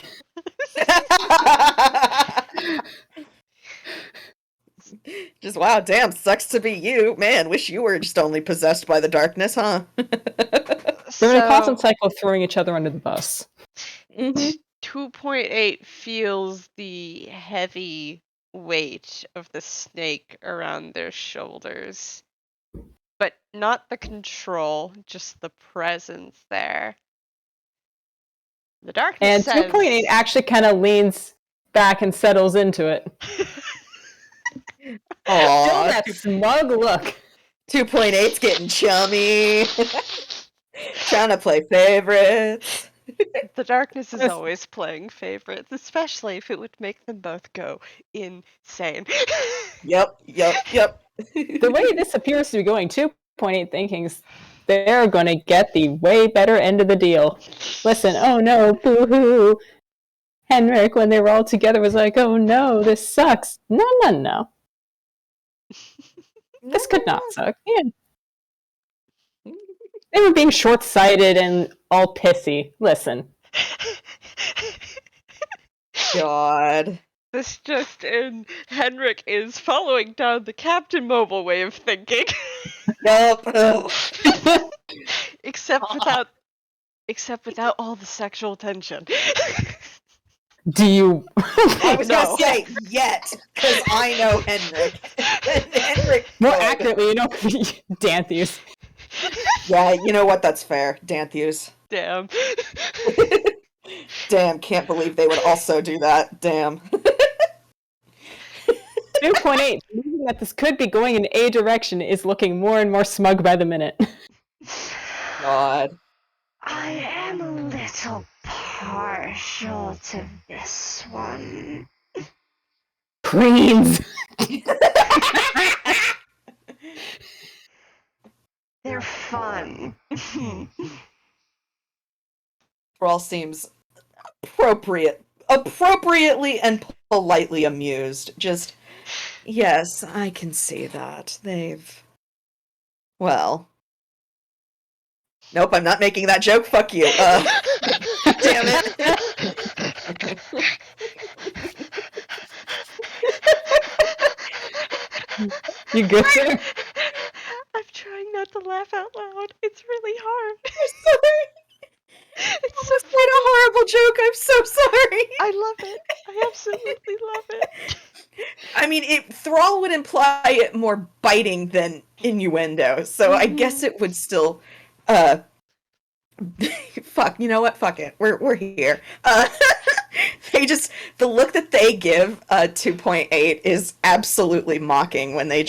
S1: Just wow, damn, sucks to be you. Man, wish you were just only possessed by the darkness, huh?
S3: They're in a constant cycle of throwing each other under the bus.
S2: 2.8 feels the heavy weight of the snake around their shoulders. But not the control, just the presence there. The darkness
S3: And 2.8 actually kind of leans back and settles into it.
S1: Aww.
S3: Still that smug look.
S1: 2.8's getting chummy. Trying to play favorites.
S2: The darkness is always playing favorites, especially if it would make them both go insane.
S1: Yep.
S3: The way this appears to be going, 2.8 thinkings, they're going to get the way better end of the deal. Listen, oh no, boo-hoo. Henrick, when they were all together, was like, oh no, this sucks. No. This could not suck. Yeah. They were being short-sighted and all pissy. Listen.
S1: God.
S2: This just in, Henrik is following down the Captain Mobile way of thinking.
S1: Yup.
S2: Except without all the sexual tension.
S3: Do you...
S1: I was gonna say yet, because I know Henrik. Henrik.
S3: More accurately, you know, Dantheus.
S1: Yeah, you know what? That's fair. Dantheus.
S2: Damn.
S1: Damn, can't believe they would also do that. Damn.
S3: 2.8, believing that this could be going in a direction, is looking more and more smug by the minute.
S1: God.
S4: I am a little partial to this one.
S3: Queens!
S4: They're fun.
S1: Thrall seems appropriately and politely amused. Just, yes, I can see that. Well. Nope, I'm not making that joke. Fuck you. Damn it.
S3: You good there?
S2: I'm trying not to laugh out loud. It's really hard.
S1: I'm sorry. It's just quite a horrible joke. I'm so sorry.
S2: I love it. I absolutely love it.
S1: I mean, Thrall would imply it more biting than innuendo, so I guess it would still, fuck, you know what? Fuck it. We're here. The look that they give 2.8 is absolutely mocking when they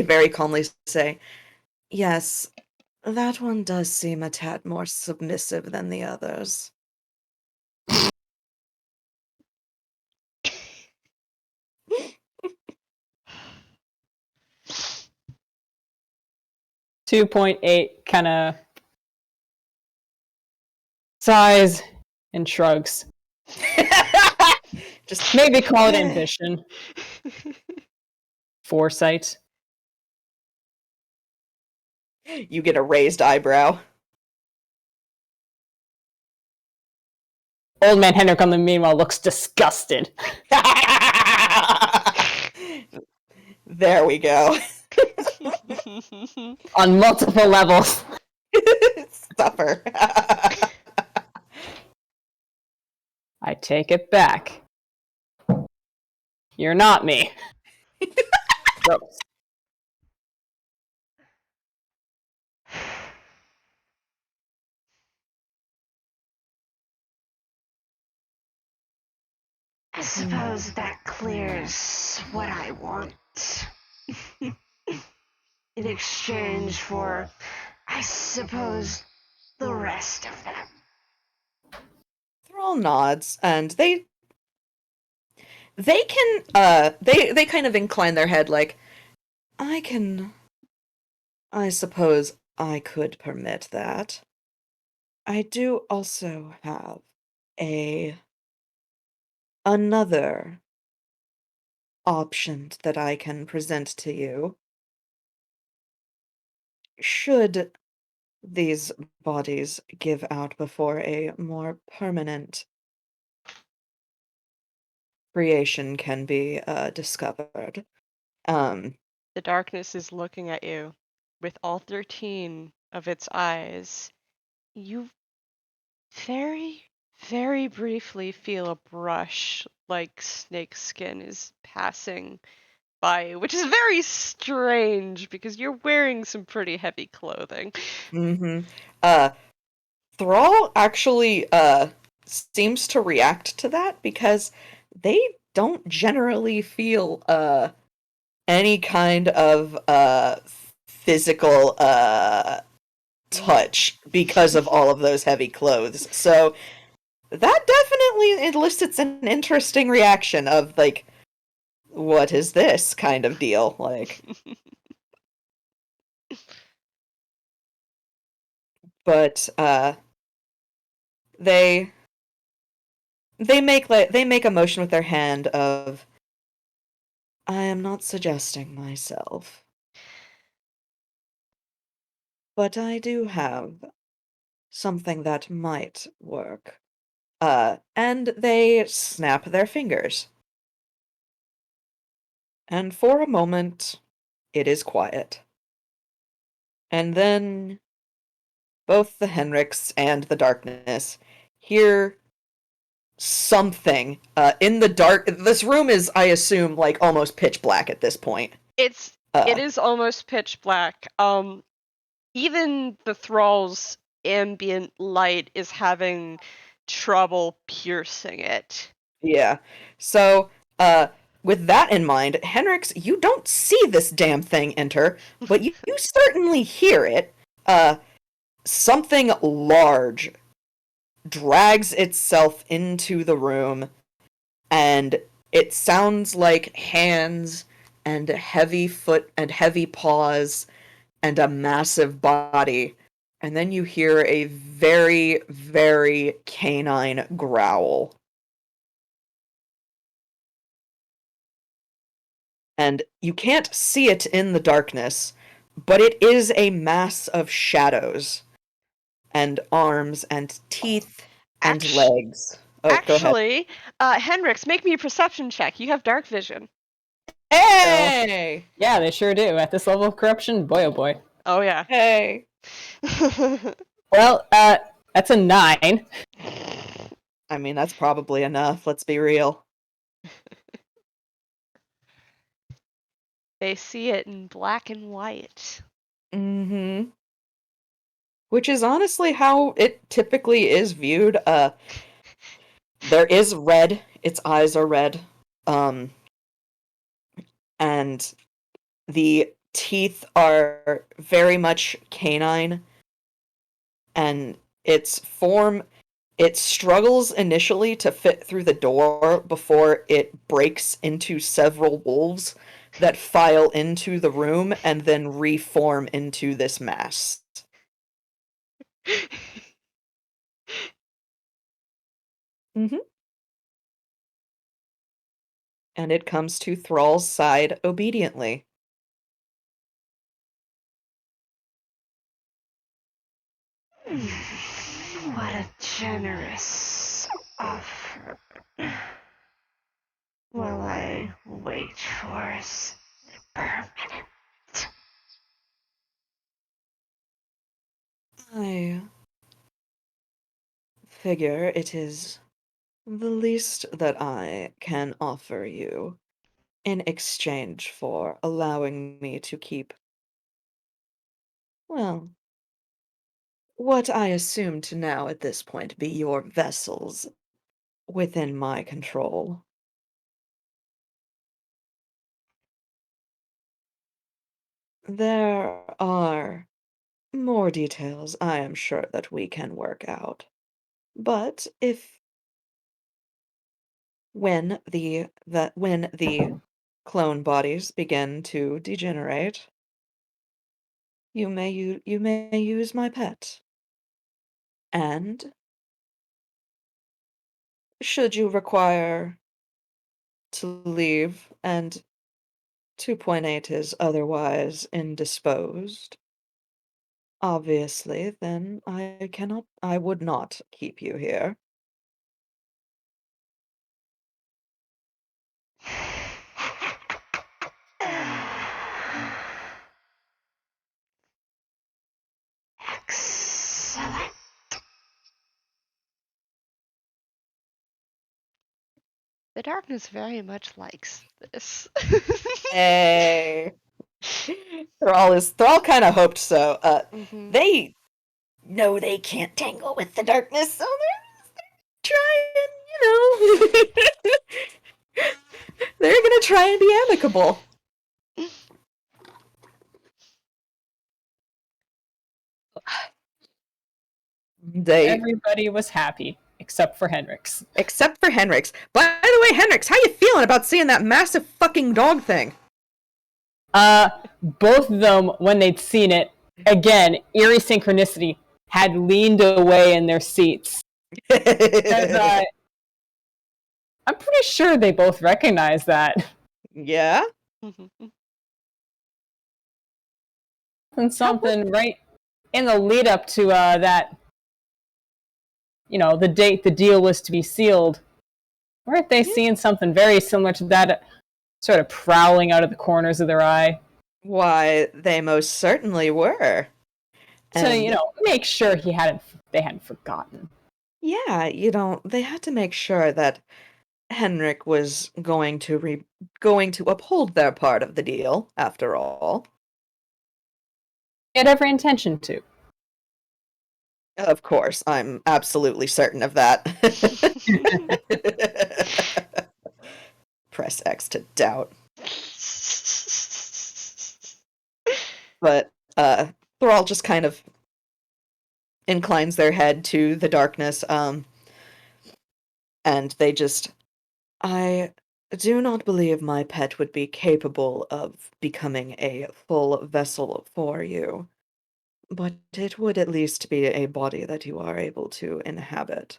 S1: very calmly say, yes, that one does seem a tad more submissive than the others.
S3: 2.8 kind of sighs and shrugs.
S1: Just
S3: maybe call it ambition. Foresight.
S1: You get a raised eyebrow.
S3: Old man Henrick, on the meanwhile, looks disgusted.
S1: There we go.
S3: On multiple levels.
S1: Suffer.
S3: I take it back. You're not me. Gross.
S4: I suppose that clears what I want. In exchange for, I suppose, the rest of them.
S1: Thrall nods, and they can they kind of incline their head like, I suppose I could permit that. I do also have a another option that I can present to you. Should these bodies give out before a more permanent creation can be discovered. Um,
S2: The darkness is looking at you with all 13 of its eyes. You very, very briefly feel a brush like snake skin is passing by you, which is very strange because you're wearing some pretty heavy clothing.
S1: mm-hmm. Uh, Thrall actually seems to react to that because they don't generally feel any kind of physical touch because of all of those heavy clothes. So that definitely elicits an interesting reaction of like, what is this kind of deal? Like, but they they make a motion with their hand of, I am not suggesting myself, but I do have something that might work. And they snap their fingers. And for a moment, it is quiet. And then both the Henricks and the darkness hear something in the dark. This room is, I assume, like almost pitch black at this point.
S2: It
S1: Uh,
S2: is almost pitch black. Even the thrall's ambient light is having trouble piercing it.
S1: yeah. So, with that in mind, Henricks, you don't see this damn thing enter, but you certainly hear it. Something large drags itself into the room, and it sounds like hands and heavy foot and heavy paws and a massive body. And then you hear a very, very canine growl. And you can't see it in the darkness, but it is a mass of shadows and arms and teeth and
S2: Actu-
S1: legs. Oh, go ahead.
S2: Actually, Henrix, make me a perception check. You have dark vision.
S1: Hey!
S3: Yeah, they sure do. At this level of corruption, boy oh boy.
S2: Oh yeah.
S1: Hey!
S3: Well, that's a 9.
S1: I mean, that's probably enough, let's be real.
S2: They see it in black and white.
S1: Mm-hmm. Which is honestly how it typically is viewed. There is red. Its eyes are red. And the teeth are very much canine. And it struggles initially to fit through the door before it breaks into several wolves that file into the room and then reform into this mass. Mm-hmm. And it comes to Thrall's side obediently.
S4: What a generous offer. While I wait for permanent.
S1: I figure it is the least that I can offer you in exchange for allowing me to keep, well, what I assume to now at this point be your vessels within my control. There are more details I am sure that we can work out. But if when the clone bodies begin to degenerate, you may use my pet. And should you require to leave and 2.8 is otherwise indisposed, obviously, then I would not keep you here.
S4: Excellent.
S2: The darkness very much likes this.
S1: Hey. Thrall kind of hoped so.
S2: Mhm.
S1: They know they can't tangle with the darkness, so they're trying, they're gonna try and be amicable.
S3: Everybody was happy except for Henrick's.
S1: Except for Henrick's. By the way, Henrick's, how you feeling about seeing that massive fucking dog thing?
S3: Both of them, when they'd seen it, again, eerie synchronicity, had leaned away in their seats. Because, I'm pretty sure they both recognize that.
S1: Yeah?
S3: And something right in the lead up to that, the date the deal was to be sealed. Weren't they seeing something very similar to that, sort of prowling out of the corners of their eye?
S1: Why, they most certainly were.
S3: To, make sure they hadn't forgotten.
S1: Yeah, they had to make sure that Henrik was going to uphold their part of the deal, after all.
S3: He had every intention to.
S1: Of course, I'm absolutely certain of that. Press X to doubt. But Thrall just kind of inclines their head to the darkness, and they just, I do not believe my pet would be capable of becoming a full vessel for you, but it would at least be a body that you are able to inhabit.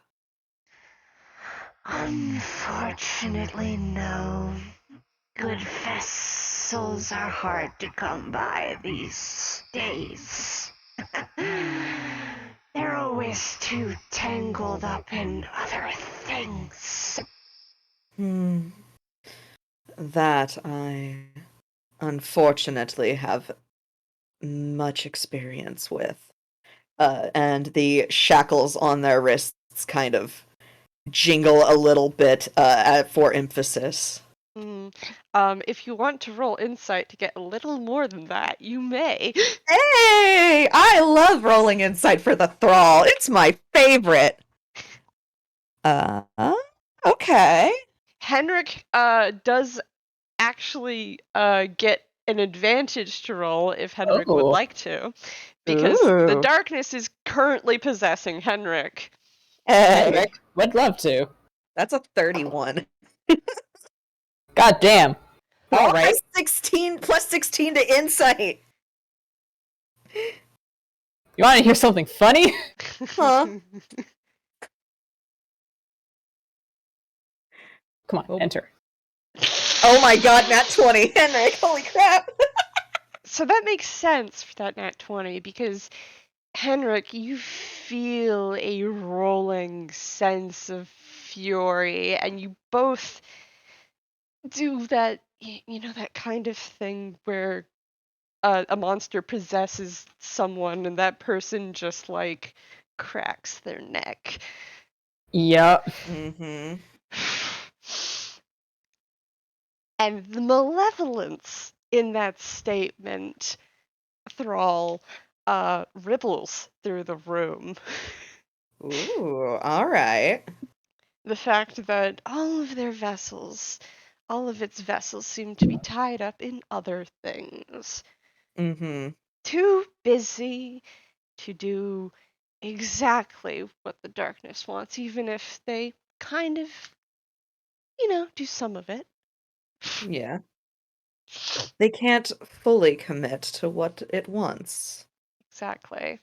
S4: Unfortunately, no. Good vessels are hard to come by these days. They're always too tangled up in other things.
S1: That I unfortunately have much experience with. And the shackles on their wrists kind of jingle a little bit for emphasis.
S2: If you want to roll insight to get a little more than that, you may.
S1: Hey! I love rolling insight for the Thrall. It's my favorite. Okay.
S2: Henrik does actually get an advantage to roll if Henrik would like to, because the
S1: Ooh.
S2: darkness is currently possessing Henrik.
S1: Hey,
S3: Henrik would love to.
S1: that's a 31.
S3: God damn. All
S1: Thrall
S3: right.
S1: has 16 plus 16 to insight.
S3: You want to hear something funny?
S1: Huh?
S3: Come on,
S1: Oh.
S3: enter.
S1: Oh my god, nat 20. Henrik, holy crap.
S2: So that makes sense for that nat 20, because Henrik, you feel a rolling sense of fury, and you both do that, that kind of thing where a monster possesses someone and that person just, like, cracks their neck.
S3: Yup.
S1: Mm-hmm.
S2: And the malevolence in that statement, Thrall, ripples through the room.
S1: Ooh, alright.
S2: The fact that all of its vessels seem to be tied up in other things.
S1: Mm-hmm.
S2: Too busy to do exactly what the darkness wants, even if they kind of, do some of it.
S1: Yeah. They can't fully commit to what it wants.
S2: Exactly.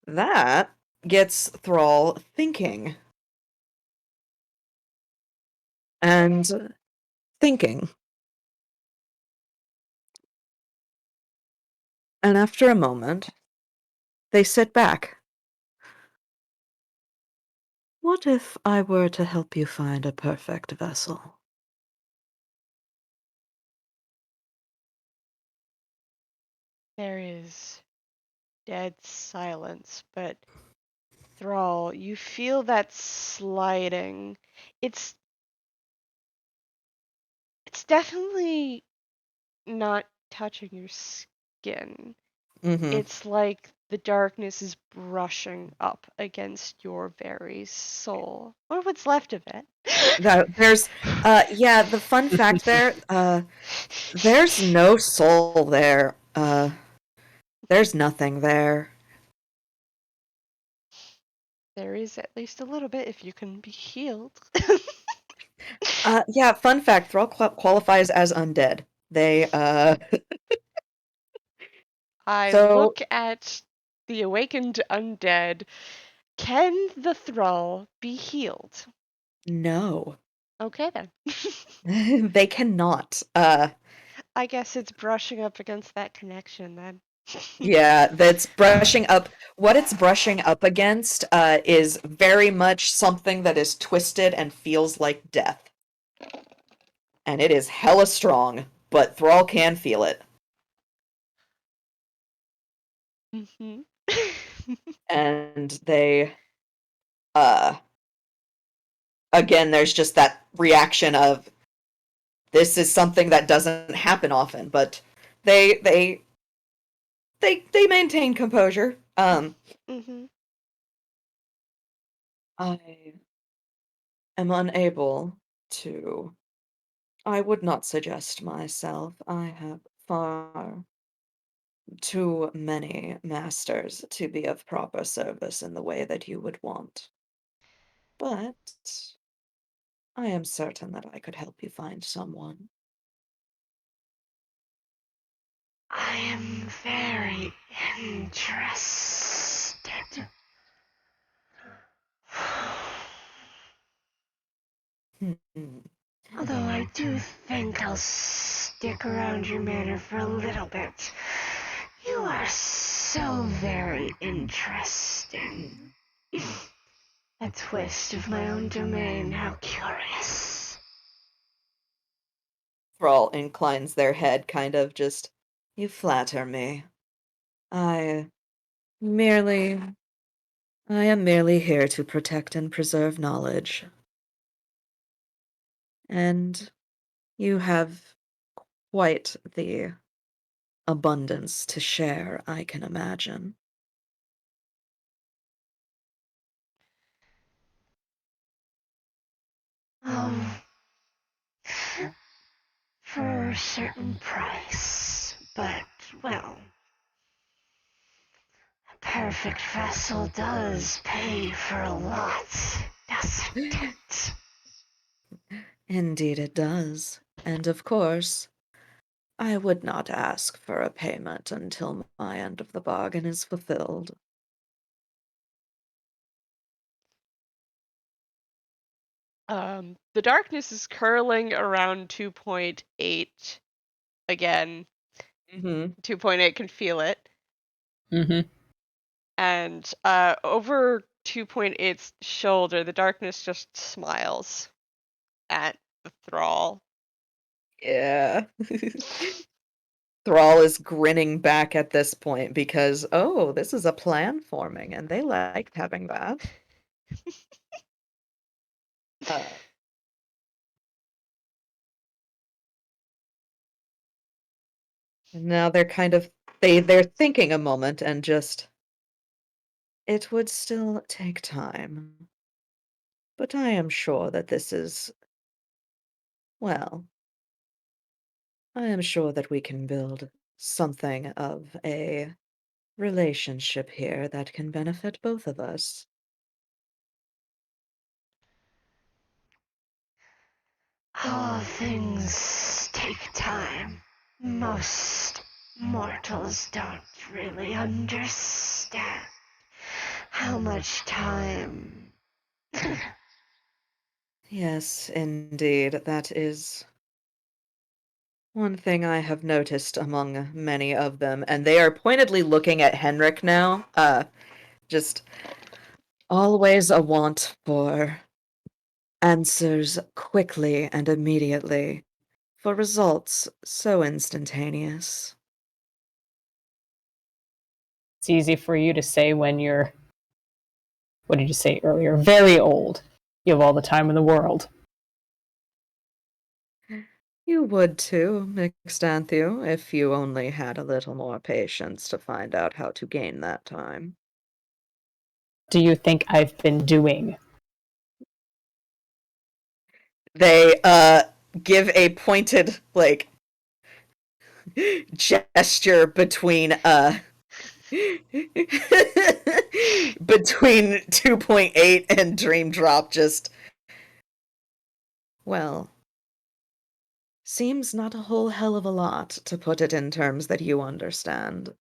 S1: That gets Thrall thinking. And thinking. And after a moment, they sit back. What if I were to help you find a perfect vessel?
S2: There is dead silence, but Thrall, you feel that sliding. It's definitely not touching your skin.
S1: Mm-hmm.
S2: It's like the darkness is brushing up against your very soul, or what's left of it.
S1: There's, yeah, the fun fact there, there's no soul there. There's nothing there.
S2: There is at least a little bit if you can be healed.
S1: Yeah, fun fact, Thrall qualifies as undead. They,
S2: I
S1: so,
S2: look at the awakened undead. Can the thrall be healed?
S1: no.
S2: Okay then.
S1: They cannot.
S2: I guess it's brushing up against that connection then.
S1: Yeah, that's brushing up. What it's brushing up against, is very much something that is twisted and feels like death. And it is hella strong, but Thrall can feel it.
S2: Mm-hmm.
S1: And they, uh, again, there's just that reaction of this is something that doesn't happen often, but they they they maintain composure.
S2: Mm-hmm.
S1: I am unable to. I would not suggest myself. I have far too many masters to be of proper service in the way that you would want. But I am certain that I could help you find someone.
S4: I am very interested.
S1: Hmm.
S4: Although I do think I'll stick around your manor for a little bit. You are so very interesting. A twist of my own domain, how curious.
S1: Thrall inclines their head, kind of just, you flatter me. I merely. I am merely here to protect and preserve knowledge. And you have quite the abundance to share, I can imagine.
S4: Um, for a certain price. But, well, a perfect vessel does pay for a lot, doesn't it?
S1: Indeed it does. And of course, I would not ask for a payment until my end of the bargain is fulfilled.
S2: The darkness is curling around 2.8 again.
S1: Mm-hmm.
S2: 2.8 can feel it.
S3: Mm-hmm.
S2: And over 2.8's shoulder, the darkness just smiles at the thrall.
S1: Yeah. Thrall is grinning back at this point because, oh, this is a plan forming, and they liked having that. Uh, and now they're kind of they're thinking a moment and just it would still take time. But I am sure that this is well, I am sure that we can build something of a relationship here that can benefit both of us.
S4: All things take time. Most mortals don't really understand how much time.
S1: Yes, indeed. That is one thing I have noticed among many of them, and they are pointedly looking at Henrik now. Just always a want for answers quickly and immediately, for results so instantaneous.
S3: It's easy for you to say when you're, what did you say earlier? Very old. You have all the time in the world.
S1: You would too, Mixtanthu, if you only had a little more patience to find out how to gain that time.
S3: Do you think I've been doing?
S1: They give a pointed like gesture between between 2.8 and Dream Drop. Just, well, seems not a whole hell of a lot, to put it in terms that you understand.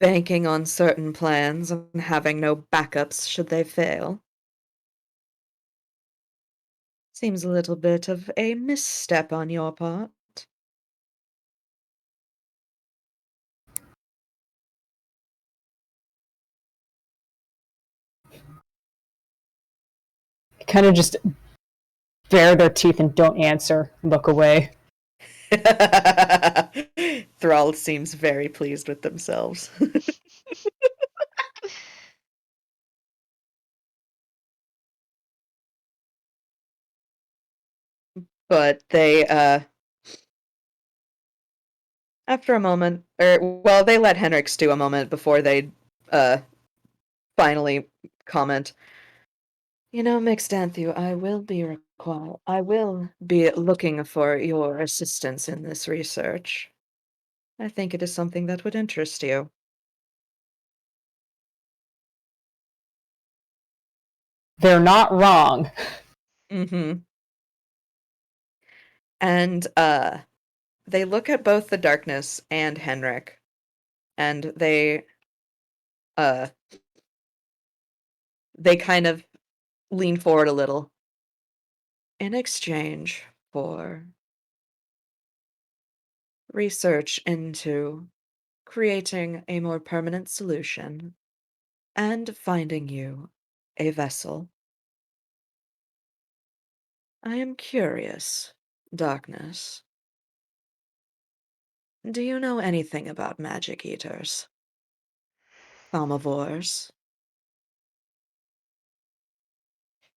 S1: Banking on certain plans and having no backups should they fail. Seems a little bit of a misstep on your part.
S3: Kind of just bare their teeth and don't answer, look away.
S1: Thrall seems very pleased with themselves. But they, after a moment, well, they let Henrik stew a moment before they, finally comment. You know, Mixtanthu, I will be looking for your assistance in this research. I think it is something that would interest you.
S3: They're not wrong.
S1: Mm-hmm. And, they look at both the darkness and Henrik, and uh, they kind of lean forward a little. In exchange for research into creating a more permanent solution and finding you a vessel, I am curious, Darkness. Do you know anything about magic eaters? Thaumaviores?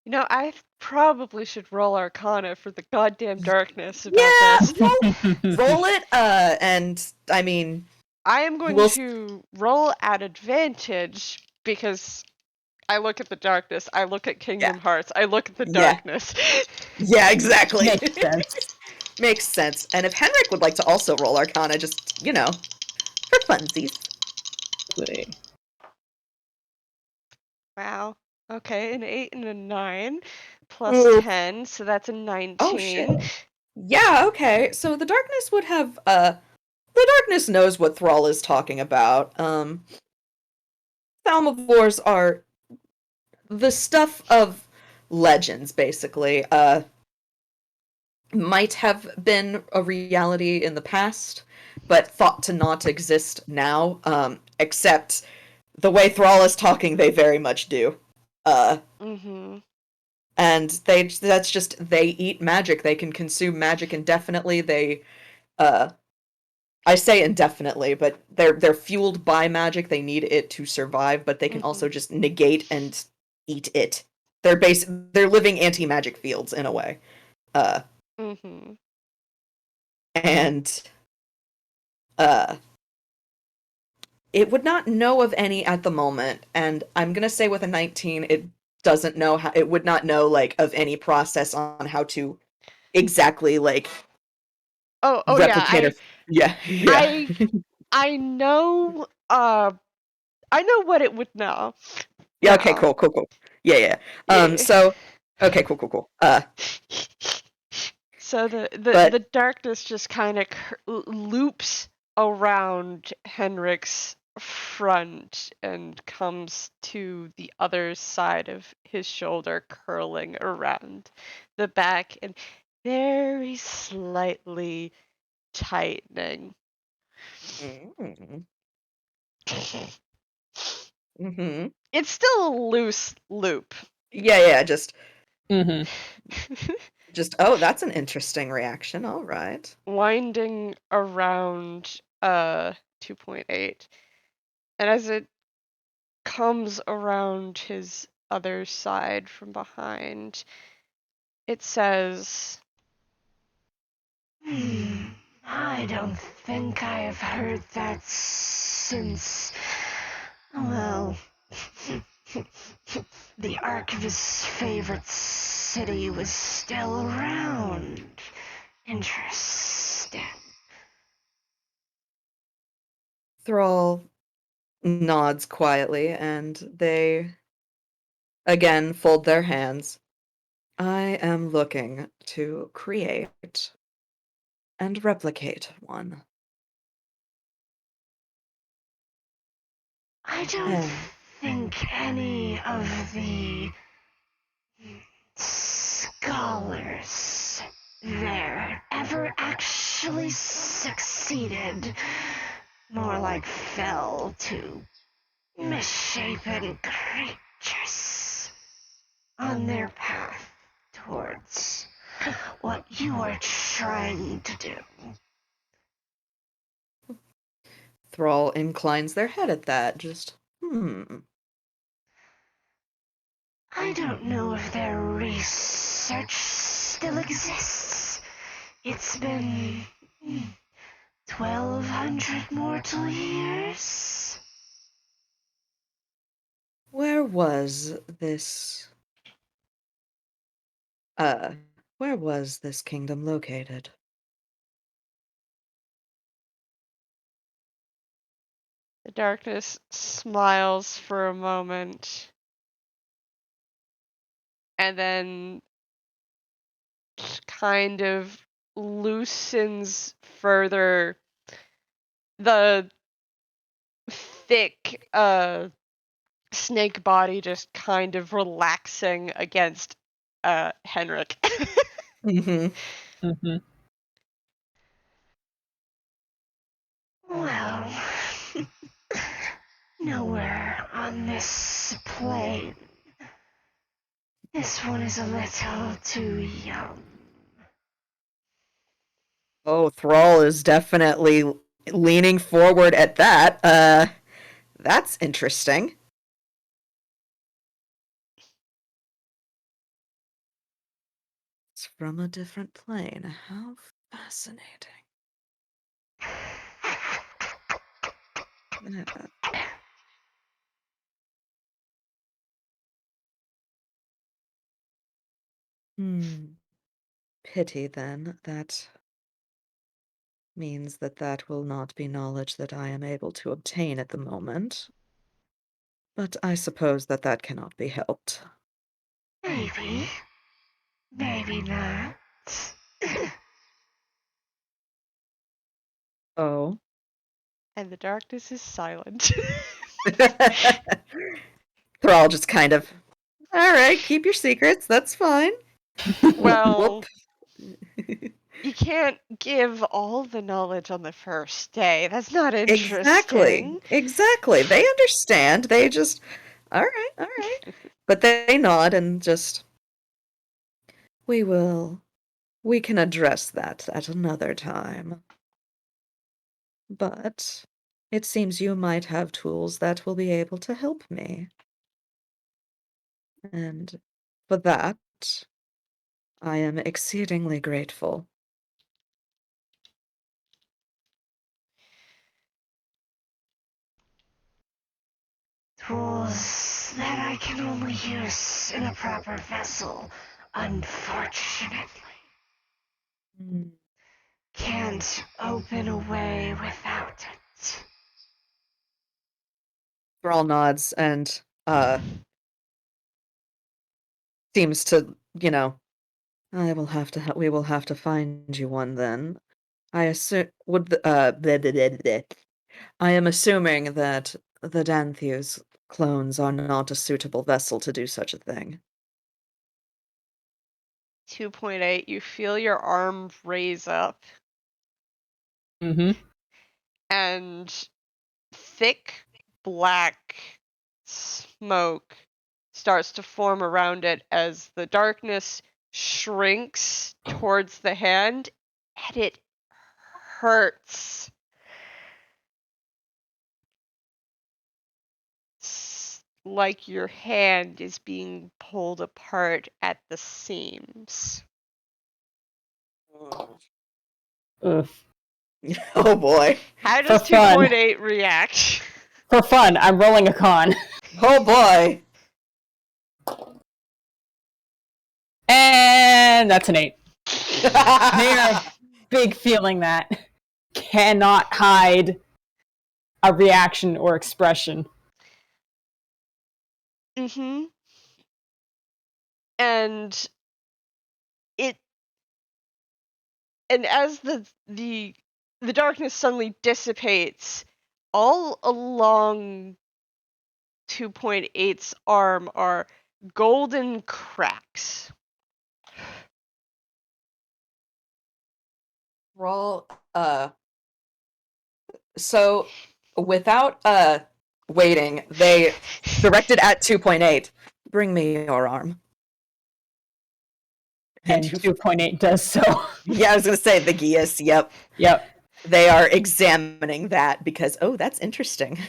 S2: You know, I probably should roll Arcana for the goddamn darkness about
S1: Yeah,
S2: this.
S1: roll it, and I mean,
S2: I am going
S1: we'll
S2: to roll at advantage because I look at the darkness, I look at Kingdom Hearts, I look at the
S1: Yeah.
S2: darkness.
S1: Yeah, exactly.
S3: Makes sense.
S1: Makes sense. And if Henrik would like to also roll Arcana, just, you know, for funsies.
S2: Wow. Okay, an 8 and a 9 plus
S1: Ooh.
S2: 10, so that's a 19.
S1: Oh, shit. Yeah, okay. So the darkness would have, the darkness knows what Thrall is talking about. Thaumaviores are the stuff of legends, basically. Might have been a reality in the past, but thought to not exist now, except the way Thrall is talking, they very much do.
S2: Mm-hmm.
S1: And that's just, they eat magic. They can consume magic indefinitely. They, I say indefinitely, but they're fueled by magic. They need it to survive, but they can also just negate and eat it. They're living anti-magic fields in a way.
S2: Mm-hmm.
S1: And it would not know of any at the moment, and I'm gonna say with a 19, it doesn't know how. It would not know like of any process on how to exactly like
S2: Oh
S1: replicate or yeah.
S2: I know I know what it would know.
S1: Yeah, okay,
S2: No.
S1: cool. Yeah.
S2: Yeah.
S1: So okay, cool.
S2: So the
S1: But
S2: darkness just kind of loops around Henrik's front and comes to the other side of his shoulder, curling around the back and very slightly tightening.
S1: mm, mhm.
S2: It's still a loose loop.
S1: Yeah, just
S3: Mm-hmm.
S1: oh, that's an interesting reaction. All right.
S2: Winding around 2.8. And as it comes around his other side from behind, it says,
S4: I don't think I have heard that since, well, the Archivist's favorite city was still around. Interesting.
S1: Thrall nods quietly and they again fold their hands. I am looking to create and replicate one.
S4: I don't
S1: And
S4: think any of the scholars there ever actually succeeded. More like fell to misshapen creatures on their path towards what you are trying to do.
S1: Thrall inclines their head at that, just,
S4: I don't know if their research still exists. It's been 1,200 mortal years.
S1: Where was this, uh, where was this kingdom located?
S2: the darkness smiles for a moment and then kind of loosens further the thick snake body just kind of relaxing against Henrik.
S1: Mm-hmm.
S3: Mm-hmm.
S4: Well, nowhere on this plane. This one is a little too young.
S1: Oh, Thrall is definitely leaning forward at that. That's interesting. It's from a different plane. How fascinating. Uh, Pity then. That means that will not be knowledge that I am able to obtain at the moment. But I suppose that cannot be helped.
S4: Maybe. Maybe not.
S1: Oh.
S2: And the darkness is silent.
S1: Thrall just kind of, all right, keep your secrets. That's fine.
S2: Well,
S1: Whoop.
S2: you can't give all the knowledge on the first day. That's not
S1: Exactly.
S2: interesting.
S1: Exactly. They understand. They just, all right. But they nod and just, we can address that at another time. But it seems you might have tools that will be able to help me. And for that, I am exceedingly grateful.
S4: Tools that I can only use in a proper vessel, unfortunately.
S1: Mm.
S4: Can't open a way without it.
S1: Thrall nods and seems to, we will have to find you one then. I assume I am assuming that the Danthu's clones are not a suitable vessel to do such a thing.
S2: 2.8, you feel your arm raise up,
S3: Mm-hmm.
S2: and thick black smoke starts to form around it as the darkness shrinks towards the hand, and it hurts. Like your hand is being pulled apart at the seams.
S3: Oof.
S1: Oh boy.
S2: How does
S3: For fun.
S2: 2.8 react?
S3: For fun, I'm rolling a con.
S1: Oh boy.
S3: And that's an 8. They are big feeling that. Cannot hide a reaction or expression.
S2: Mm-hmm. And as the darkness suddenly dissipates, all along 2.8's arm are golden cracks.
S1: Roll, so without, waiting, they directed at 2.8. Bring me your arm.
S3: And 2.8 does so.
S1: Yeah, I was gonna say the Geas, yep.
S3: Yep.
S1: They are examining that because, oh, that's interesting.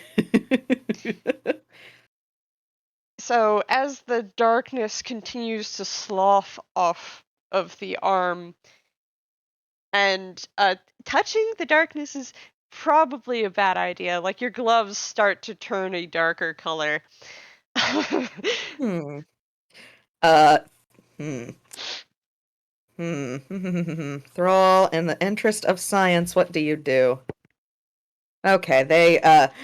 S2: So as the darkness continues to slough off of the arm, and touching the darkness is probably a bad idea. Like, your gloves start to turn a darker color.
S1: Hmm. Hmm. Thrall, in the interest of science, what do you do? Okay, they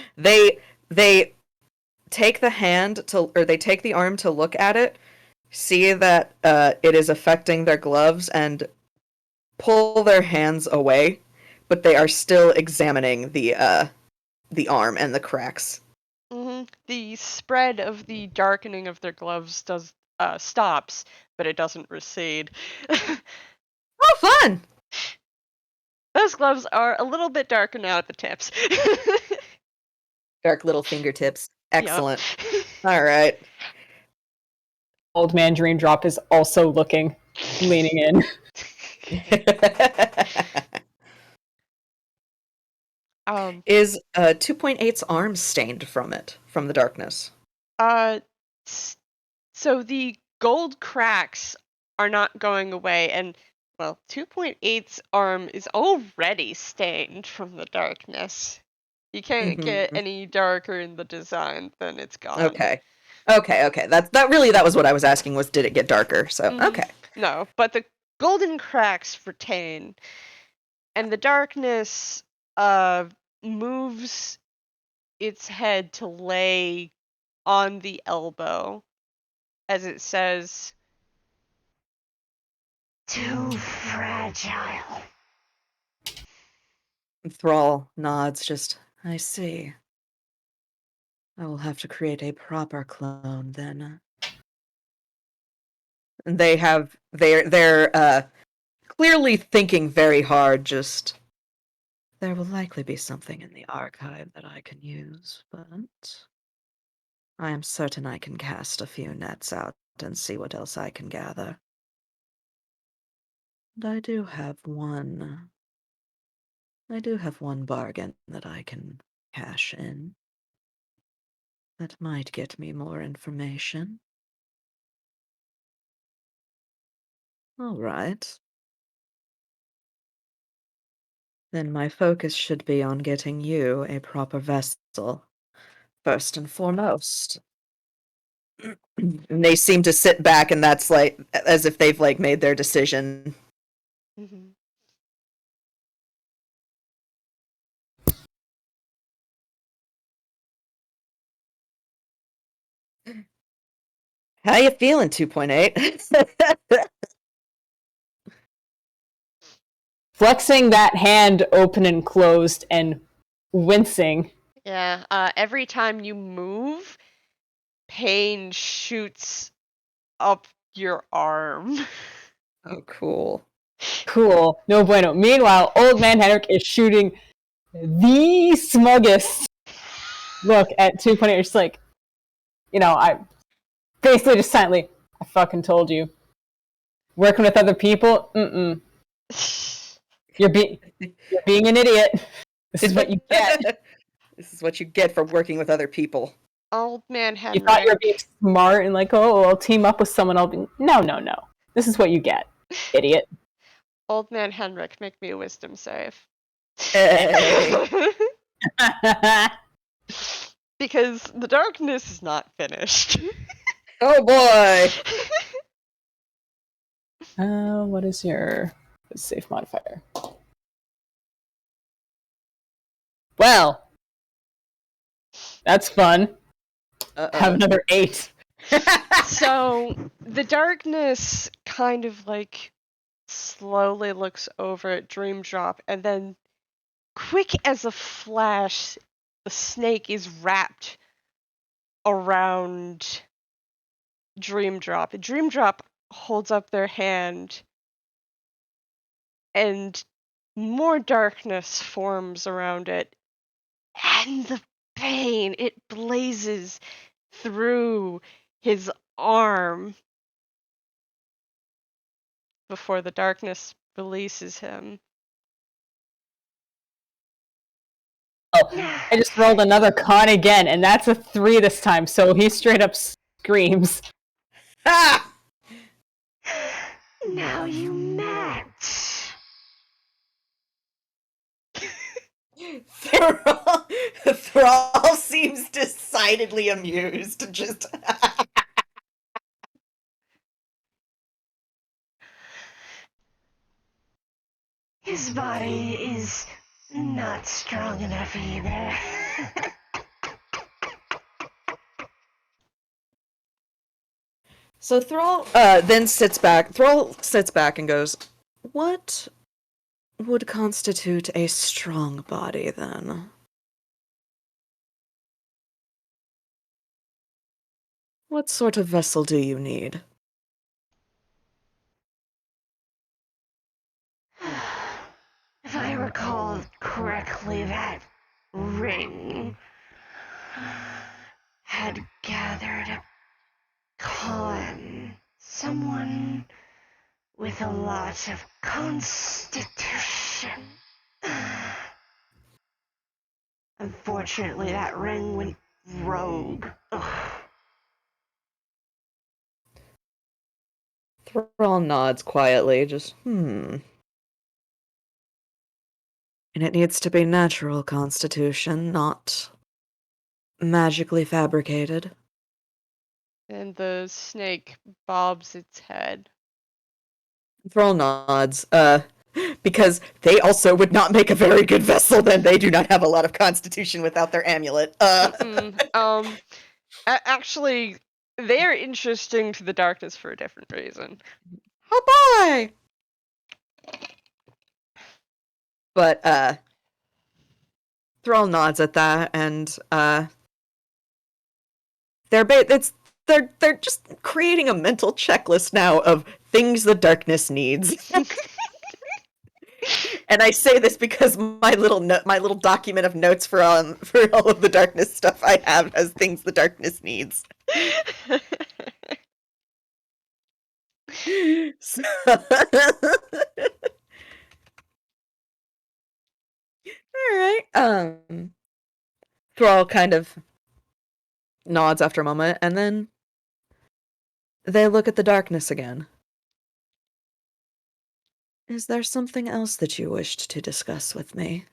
S1: take the hand to, or they take the arm to look at it, see that it is affecting their gloves, and pull their hands away, but they are still examining the arm and the cracks.
S2: The spread of the darkening of their gloves does stops, but it doesn't recede.
S1: Oh, fun!
S2: Those gloves are a little bit darker now at the tips.
S1: Dark little fingertips. Excellent.
S2: Yep.
S1: All right.
S3: Old man Dream Drop is also looking, leaning in.
S1: Is 2.8's arm stained from it, from the darkness?
S2: So the gold cracks are not going away, and, well, 2.8's arm is already stained from the darkness. You can't get any darker in the design than it's gone.
S1: Okay. That was what I was asking, was did it get darker? So, okay.
S2: No, but the golden cracks retain, and the darkness moves its head to lay on the elbow, as it says,
S4: Too fragile.
S1: Thrall nods, just, I see. I will have to create a proper clone then. They're clearly thinking very hard, just, there will likely be something in the archive that I can use, but I am certain I can cast a few nets out and see what else I can gather. And I do have one bargain that I can cash in. That might get me more information. All right. Then my focus should be on getting you a proper vessel, first and foremost. And they seem to sit back, and that's like as if they've like made their decision. How you feeling, 2.8?
S3: Flexing that hand open and closed and wincing.
S2: Yeah, every time you move, pain shoots up your arm.
S1: Oh, cool.
S3: Cool. No bueno. Meanwhile, old man Henrick is shooting the smuggest look at 2.8. Just like, I basically just silently, I fucking told you. Working with other people? Mm-mm. You're being an idiot. This is what you get.
S1: This is what you get for working with other people.
S2: Old man
S3: You thought you were
S2: Henrick.
S3: being smart and like, oh, I'll team up with someone. No. This is what you get, idiot.
S2: Old man Henrick, make me a wisdom save.
S1: Hey.
S2: Because the darkness is not finished.
S1: Oh boy.
S3: What is your safe modifier? Well, that's fun.
S1: Uh-oh.
S3: Have another 8.
S2: So the darkness kind of like slowly looks over at Dream Drop, and then quick as a flash, the snake is wrapped around Dream Drop. Dream Drop holds up their hand, and more darkness forms around it, and the pain, it blazes through his arm before the darkness releases him.
S3: Oh, I just rolled another con again, and that's a 3 this time, so he straight up screams.
S1: Ah!
S4: Now you match.
S1: Thrall seems decidedly amused. Just
S4: His body is not strong enough either.
S1: so Thrall then sits back. Thrall sits back and goes, "What would constitute a strong body then? What sort of vessel do you need?"
S4: If I recall correctly, that ring had gathered a someone with a lot of constitution. Unfortunately, that ring went rogue. Ugh.
S1: Thrall nods quietly, just, And it needs to be natural constitution, not magically fabricated.
S2: And the snake bobs its head.
S1: Thrall nods, because they also would not make a very good vessel then. They do not have a lot of constitution without their amulet.
S2: Actually, they are interesting to the darkness for a different reason.
S1: Oh boy! But, Thrall nods at that, and, they're just creating a mental checklist now of things the darkness needs. And I say this because my little document of notes for all of the darkness stuff I have has things the darkness needs. So... All right. Thrall kind of nods after a moment, and then they look at the darkness again. Is there something else that you wished to discuss with me?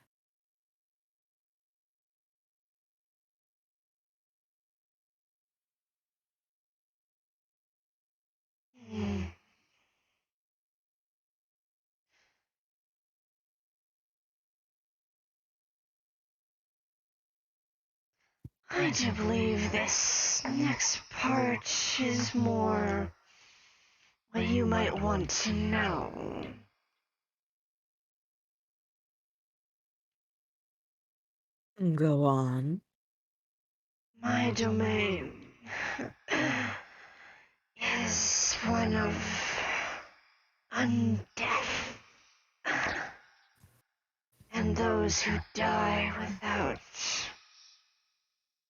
S4: I do believe this next part is more what you might want to know.
S1: Go on.
S4: My domain is one of undeath. And those who die without...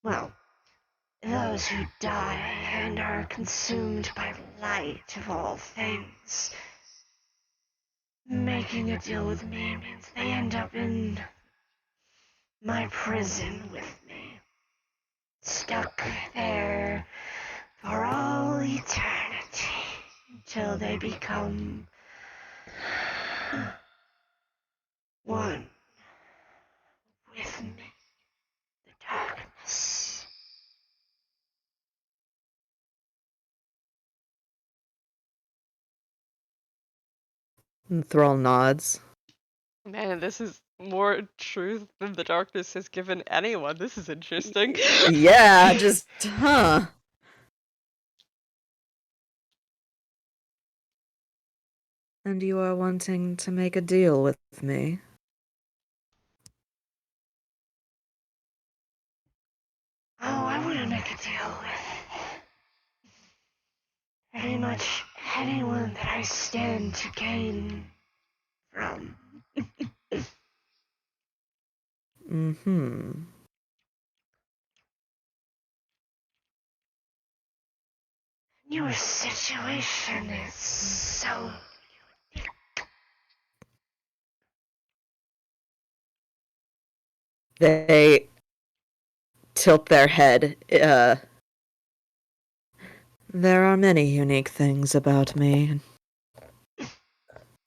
S4: Well, those who die and are consumed by light of all things. Making a deal with me means they end up in my prison with me. Stuck there for all eternity until they become one with me, the darkness.
S1: And Thrall nods.
S2: Man, this is more truth than the darkness has given anyone. This is interesting.
S1: Yeah, just, huh. And you are wanting to make a deal with me?
S4: Oh, I want to make a deal with pretty much anyone that I stand to gain from.
S1: Mm-hmm.
S4: Your situation is so...
S1: They tilt their head. There are many unique things about me.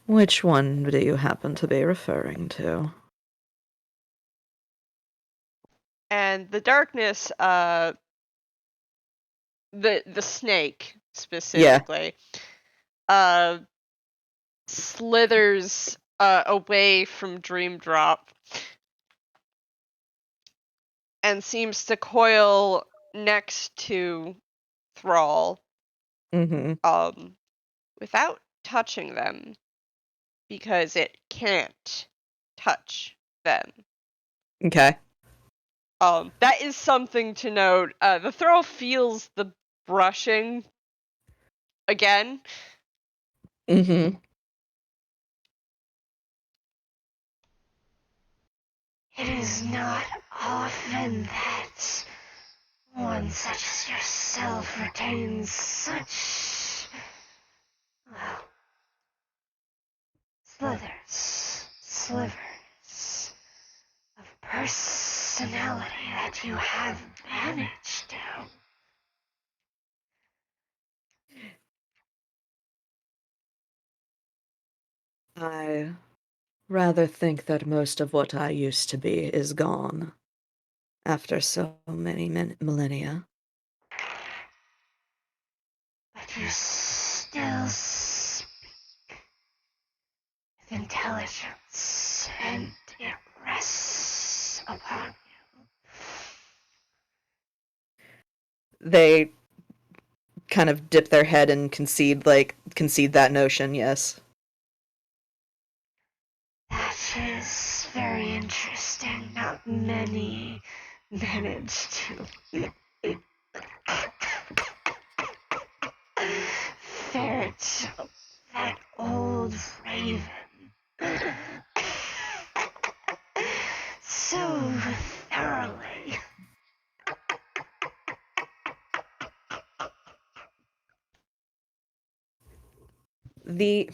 S1: Which one do you happen to be referring to?
S2: And the darkness, the snake specifically, slithers away from Dream Drop and seems to coil next to Thrall,
S1: Mm-hmm.
S2: without touching them, because it can't touch them.
S1: Okay.
S2: That is something to note. The Thrall feels the brushing again.
S1: Mm-hmm.
S4: It is not often that one such as yourself retains such... well, slivers of personality that you have managed to.
S1: I rather think that most of what I used to be is gone after so many millennia.
S4: But you still speak with intelligence, and it rests upon you.
S1: They kind of dip their head and concede that notion, yes.
S4: That is very interesting. Not many manage to ferret that old raven so thoroughly.
S1: The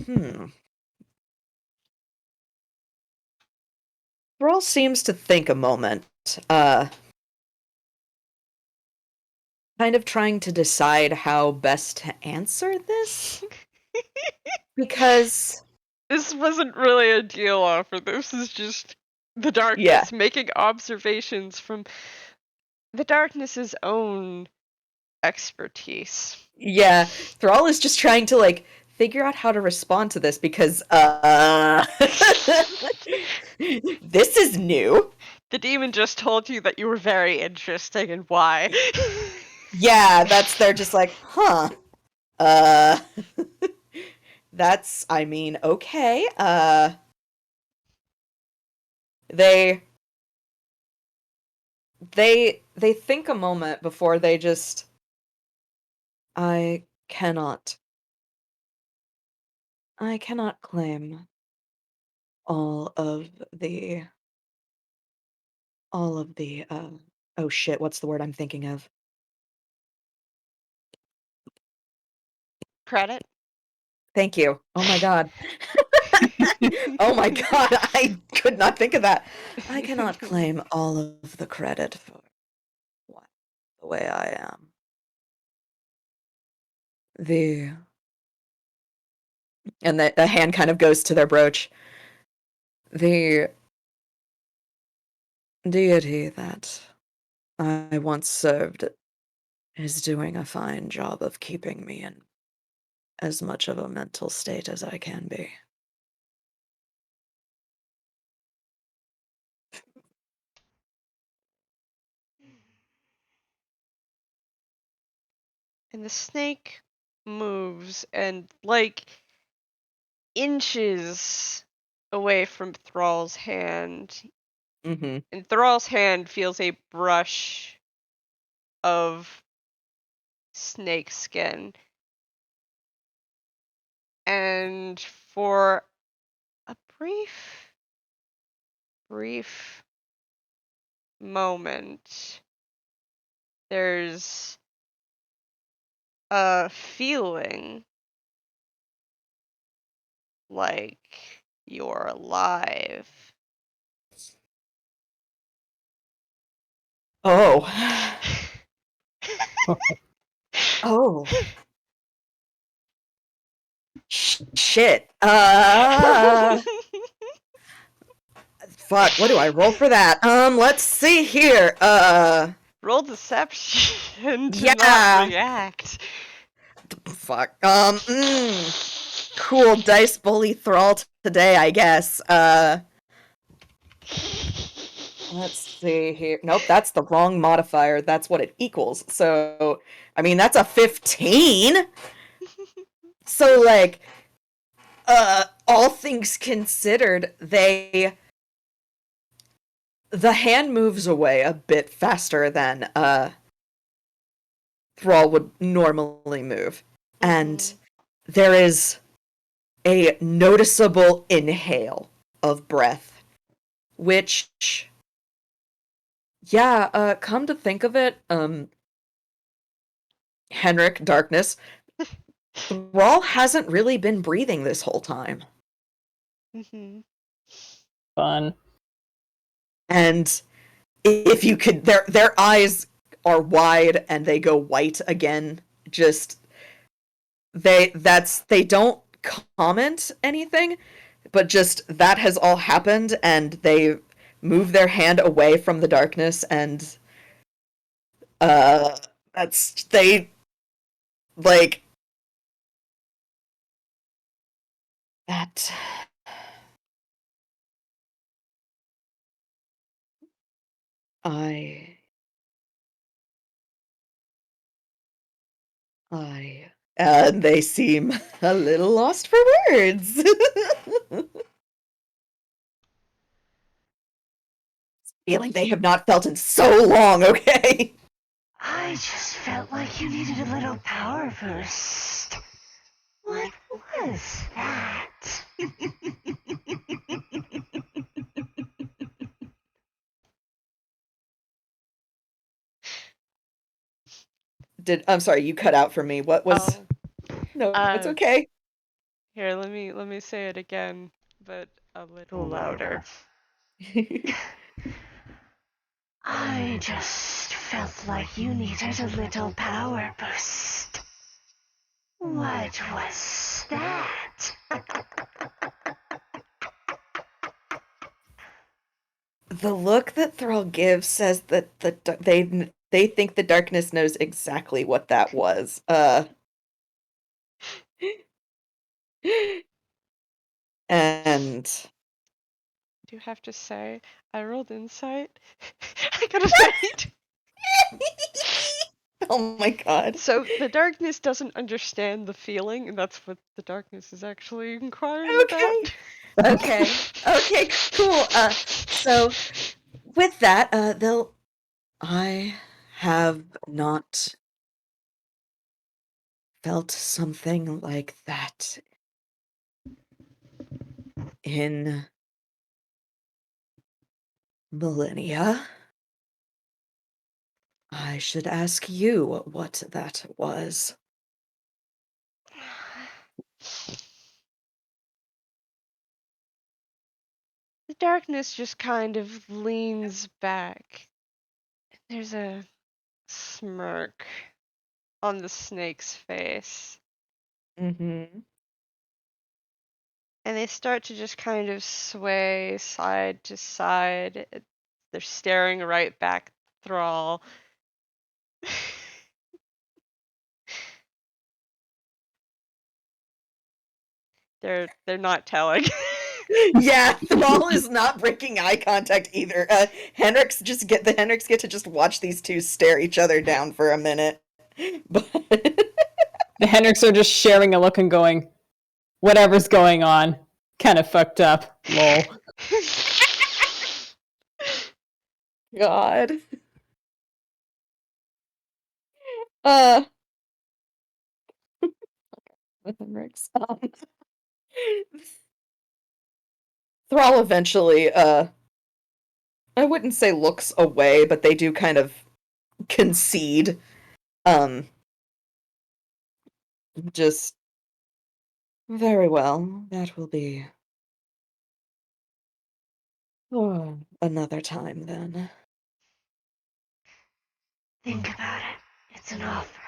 S1: Thrall seems to think a moment, kind of trying to decide how best to answer this. Because
S2: This wasn't really a deal offer. This is just the darkness making observations from the darkness's own expertise.
S1: yeah, Thrall is just trying to figure out how to respond to this because this is new.
S2: The demon just told you that you were very interesting and why.
S1: Yeah, they're just like, huh. Uh that's okay. They they think a moment before they just I cannot I cannot claim all of the oh shit, what's the word I'm thinking of?
S2: Credit?
S1: Thank you. Oh my god. Oh my god, I could not think of that. I cannot claim all of the credit for what the way I am. The and the hand kind of goes to their brooch. The deity that I once served is doing a fine job of keeping me in as much of a mental state as I can be.
S2: And the snake moves and, like, inches away from Thrall's hand.
S1: Mm-hmm.
S2: And Thrall's hand feels a brush of snake skin. And for a brief moment, there's a feeling like you're alive.
S1: Oh. Oh. Shit. Fuck, what do I roll for that? Let's see here.
S2: Roll deception to not
S1: Yeah.
S2: react.
S1: Fuck. Cool dice bully Thrall today, I guess. Let's see here. Nope, that's the wrong modifier. That's what it equals. So, that's a 15. So, like, all things considered, the hand moves away a bit faster than, Thrall would normally move. And there is a noticeable inhale of breath, which, yeah, come to think of it, Henrick, Darkness, Thrall hasn't really been breathing this whole time.
S3: Fun.
S1: And if you could, their eyes are wide and they go white again. Just they don't comment anything, but just that has all happened, and they move their hand away from the darkness, and that's they like that. I they seem a little lost for words. Feeling they have not felt in so long, okay?
S4: I just felt like you needed a little power boost. What was that?
S1: I'm sorry, you cut out for me. What was
S2: Oh,
S1: No, it's okay.
S2: here, let me say it again, but a little louder.
S4: I just felt like you needed a little power boost. What was that?
S1: The look that Thrall gives says that they think the darkness knows exactly what that was. And
S2: do have to say, I rolled insight. I got a 72.
S1: Oh my god.
S2: So the darkness doesn't understand the feeling, and that's what the darkness is actually inquiring
S1: Okay.
S2: about.
S1: Okay, cool. So with that, I have not felt something like that in millennia. I should ask you what that was.
S2: The darkness just kind of leans back. There's a smirk on the snake's face.
S1: Mm-hmm.
S2: And they start to just kind of sway side to side. They're staring right back at Thrall. They're not telling.
S1: Yeah, Thrall is not breaking eye contact either. The Henricks get to just watch these two stare each other down for a minute. But
S3: The Henricks are just sharing a look and going, whatever's going on, kind of fucked up. Lol.
S1: God. Uh the Henricks. Thrall eventually, I wouldn't say looks away, but they do kind of concede. Um, just very well. That will be for another time then.
S4: Think about it. It's an offer.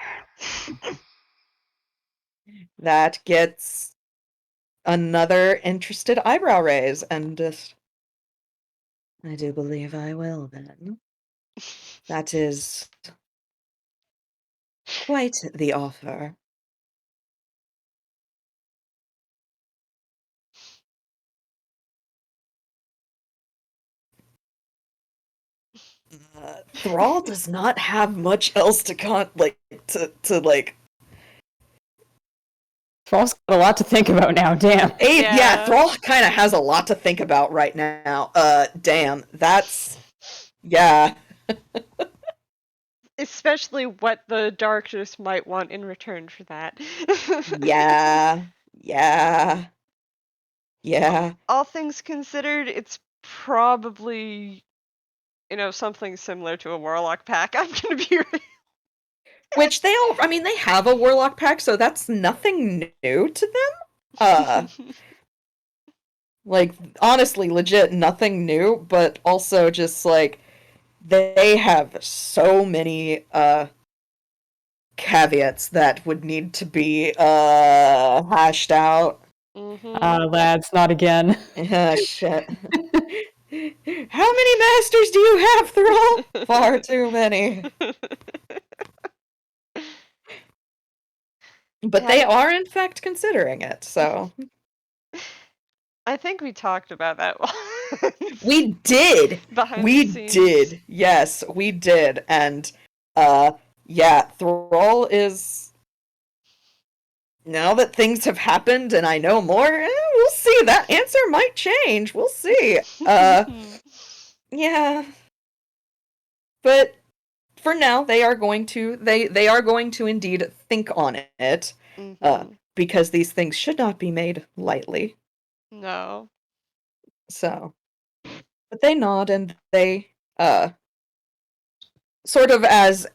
S1: That gets another interested eyebrow raise, and just I do believe I will then. That is quite the offer. Thrall does not have much else to like.
S3: Thrall's got a lot to think about now, damn.
S1: Yeah, Thrall kind of has a lot to think about right now. Damn, that's yeah.
S2: Especially what the darkness might want in return for that.
S1: Yeah.
S2: All things considered, it's probably, something similar to a warlock pack. I'm gonna be real.
S1: Which they have a warlock pack, so that's nothing new to them. Like, honestly, legit, nothing new, but also just, like, they have so many, caveats that would need to be, hashed out.
S3: Lads, not again.
S1: Shit. How many masters do you have, Thrall? Far too many. But they are, in fact, considering it, so.
S2: I think we talked about that once.
S1: We did!
S2: Behind
S1: We
S2: the scenes.
S1: did! Yes, we did. And, yeah, Thrall is. Now that things have happened and I know more, we'll see. That answer might change. We'll see. Yeah. But for now, they are going to indeed think on it. Because these things should not be made lightly.
S2: No.
S1: So, but they nod and they, sort of as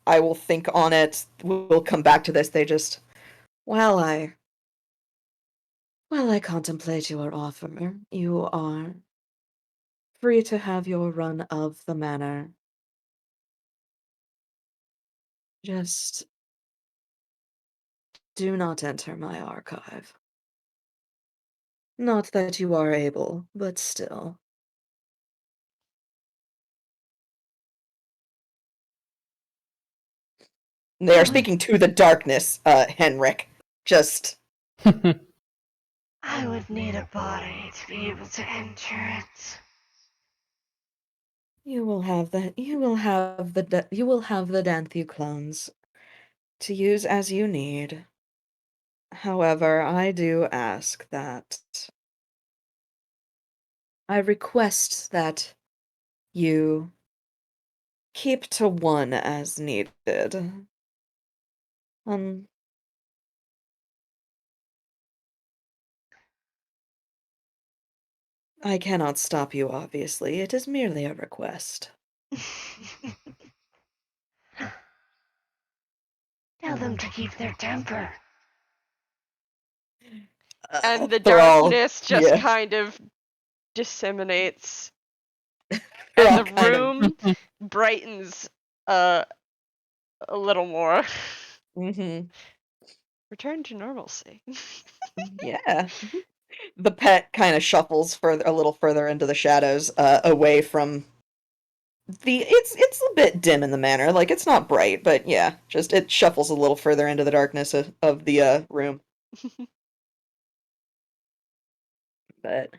S1: I will think on it, we'll come back to this, they just, while I contemplate your offer, you are free to have your run of the manor. Just do not enter my archive. Not that you are able, but still. They are speaking to the darkness, Henrick. Just
S4: I would need a body to be able to enter it.
S1: You will have the Danthu clones to use as you need. However, I do ask that I request that you keep to one as needed. Um, I cannot stop you, obviously. It is merely a request.
S4: Tell them to keep their temper.
S2: And the
S1: Thrall,
S2: darkness just
S1: yeah,
S2: kind of disseminates, and
S1: Thrall
S2: the
S1: kind of,
S2: room brightens a little more.
S1: mm-hmm,
S2: Return to normalcy.
S1: yeah. The pet kind of shuffles further, a little further into the shadows, away from it's a bit dim in the manor. Like, it's not bright, but yeah, just it shuffles a little further into the darkness of the room. But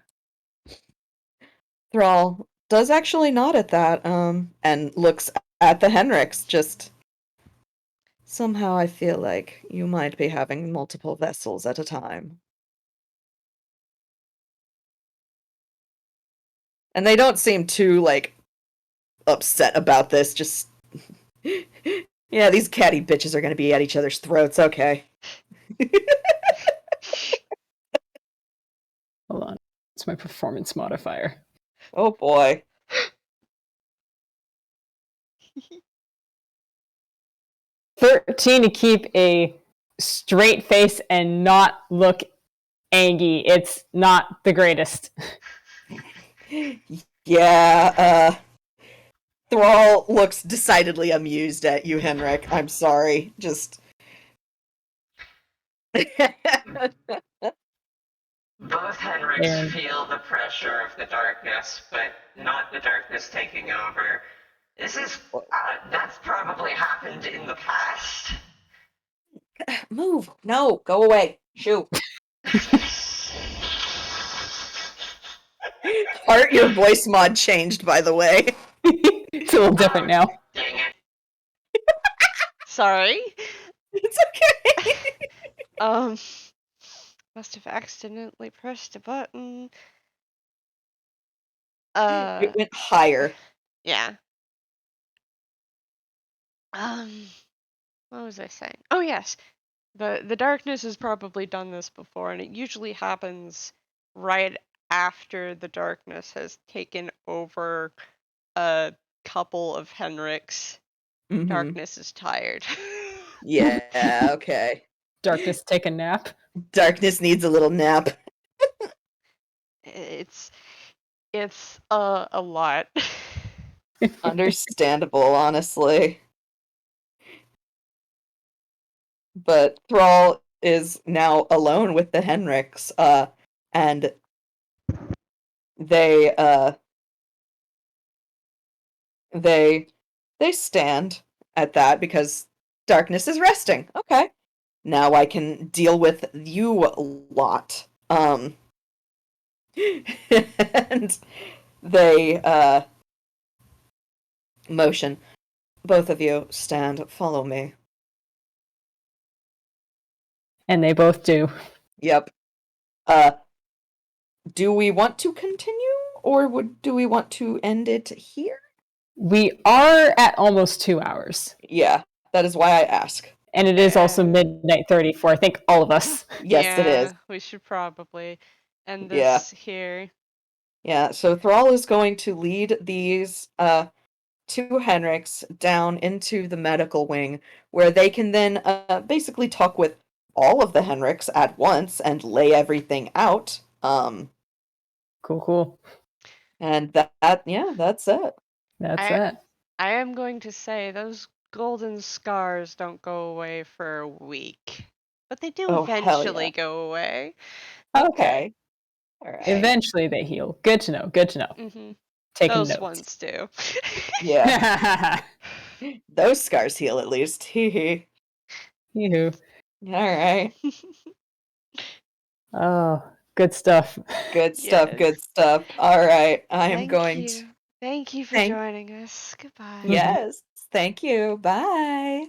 S1: Thrall does actually nod at that, and looks at the Henricks. Just somehow I feel like you might be having multiple vessels at a time. And they don't seem too, like, upset about this. Just, yeah, these catty bitches are gonna be at each other's throats. Okay.
S3: Hold on. It's my performance modifier.
S1: Oh boy.
S3: 13 to keep a straight face and not look angry. It's not the greatest.
S1: Yeah, Thrall looks decidedly amused at you, Henrik. I'm sorry. Just.
S5: Both Henricks
S3: And
S5: feel the pressure of the darkness, but not the darkness taking over. That's probably happened in the past.
S1: Move. No, go away. Shoot. Art, your voice mod changed, by the way.
S3: it's a little different now.
S5: Dang it.
S2: Sorry.
S1: It's okay.
S2: Must have accidentally pressed a button.
S1: It went higher.
S2: Yeah. What was I saying? Oh yes. The darkness has probably done this before, and it usually happens right after the darkness has taken over a couple of Henricks.
S1: Mhm.
S2: Darkness is tired.
S1: Yeah, okay.
S3: Darkness take a nap.
S1: Darkness needs a little nap.
S2: it's a lot.
S1: Understandable, honestly. But Thrall is now alone with the Henricks, and they they they stand at that because darkness is resting. Okay. Now I can deal with you lot. And they motion. Both of you stand, follow me.
S3: And they both do.
S1: Yep. Do we want to continue, or do we want to end it here?
S3: We are at almost 2 hours.
S1: Yeah, that is why I ask.
S3: And it is also midnight 30 for, I think, all of us.
S1: Yes, it is.
S2: We should probably end
S1: Yeah.
S2: this here.
S1: Yeah, so Thrall is going to lead these two Henricks down into the medical wing, where they can then basically talk with all of the Henricks at once and lay everything out.
S3: Cool.
S1: And yeah, that's it.
S3: That's it.
S2: I am going to say those golden scars don't go away for a week, but they do
S1: Oh, hell
S2: eventually
S1: yeah.
S2: go away.
S1: Okay. All right.
S3: Eventually they heal. Good to know.
S2: Mm-hmm.
S3: Taking
S2: Those
S3: notes.
S2: ones do.
S1: Yeah. Those scars heal at least. Hee
S3: Yoo-hoo.
S1: All right.
S3: Oh, Good stuff.
S1: Good stuff,
S2: Yes.
S1: good stuff. All right, I am
S2: Thank
S1: going
S2: you.
S1: to.
S2: Thank you for
S1: Thank
S2: joining us. Goodbye.
S1: Yes, thank you. Bye.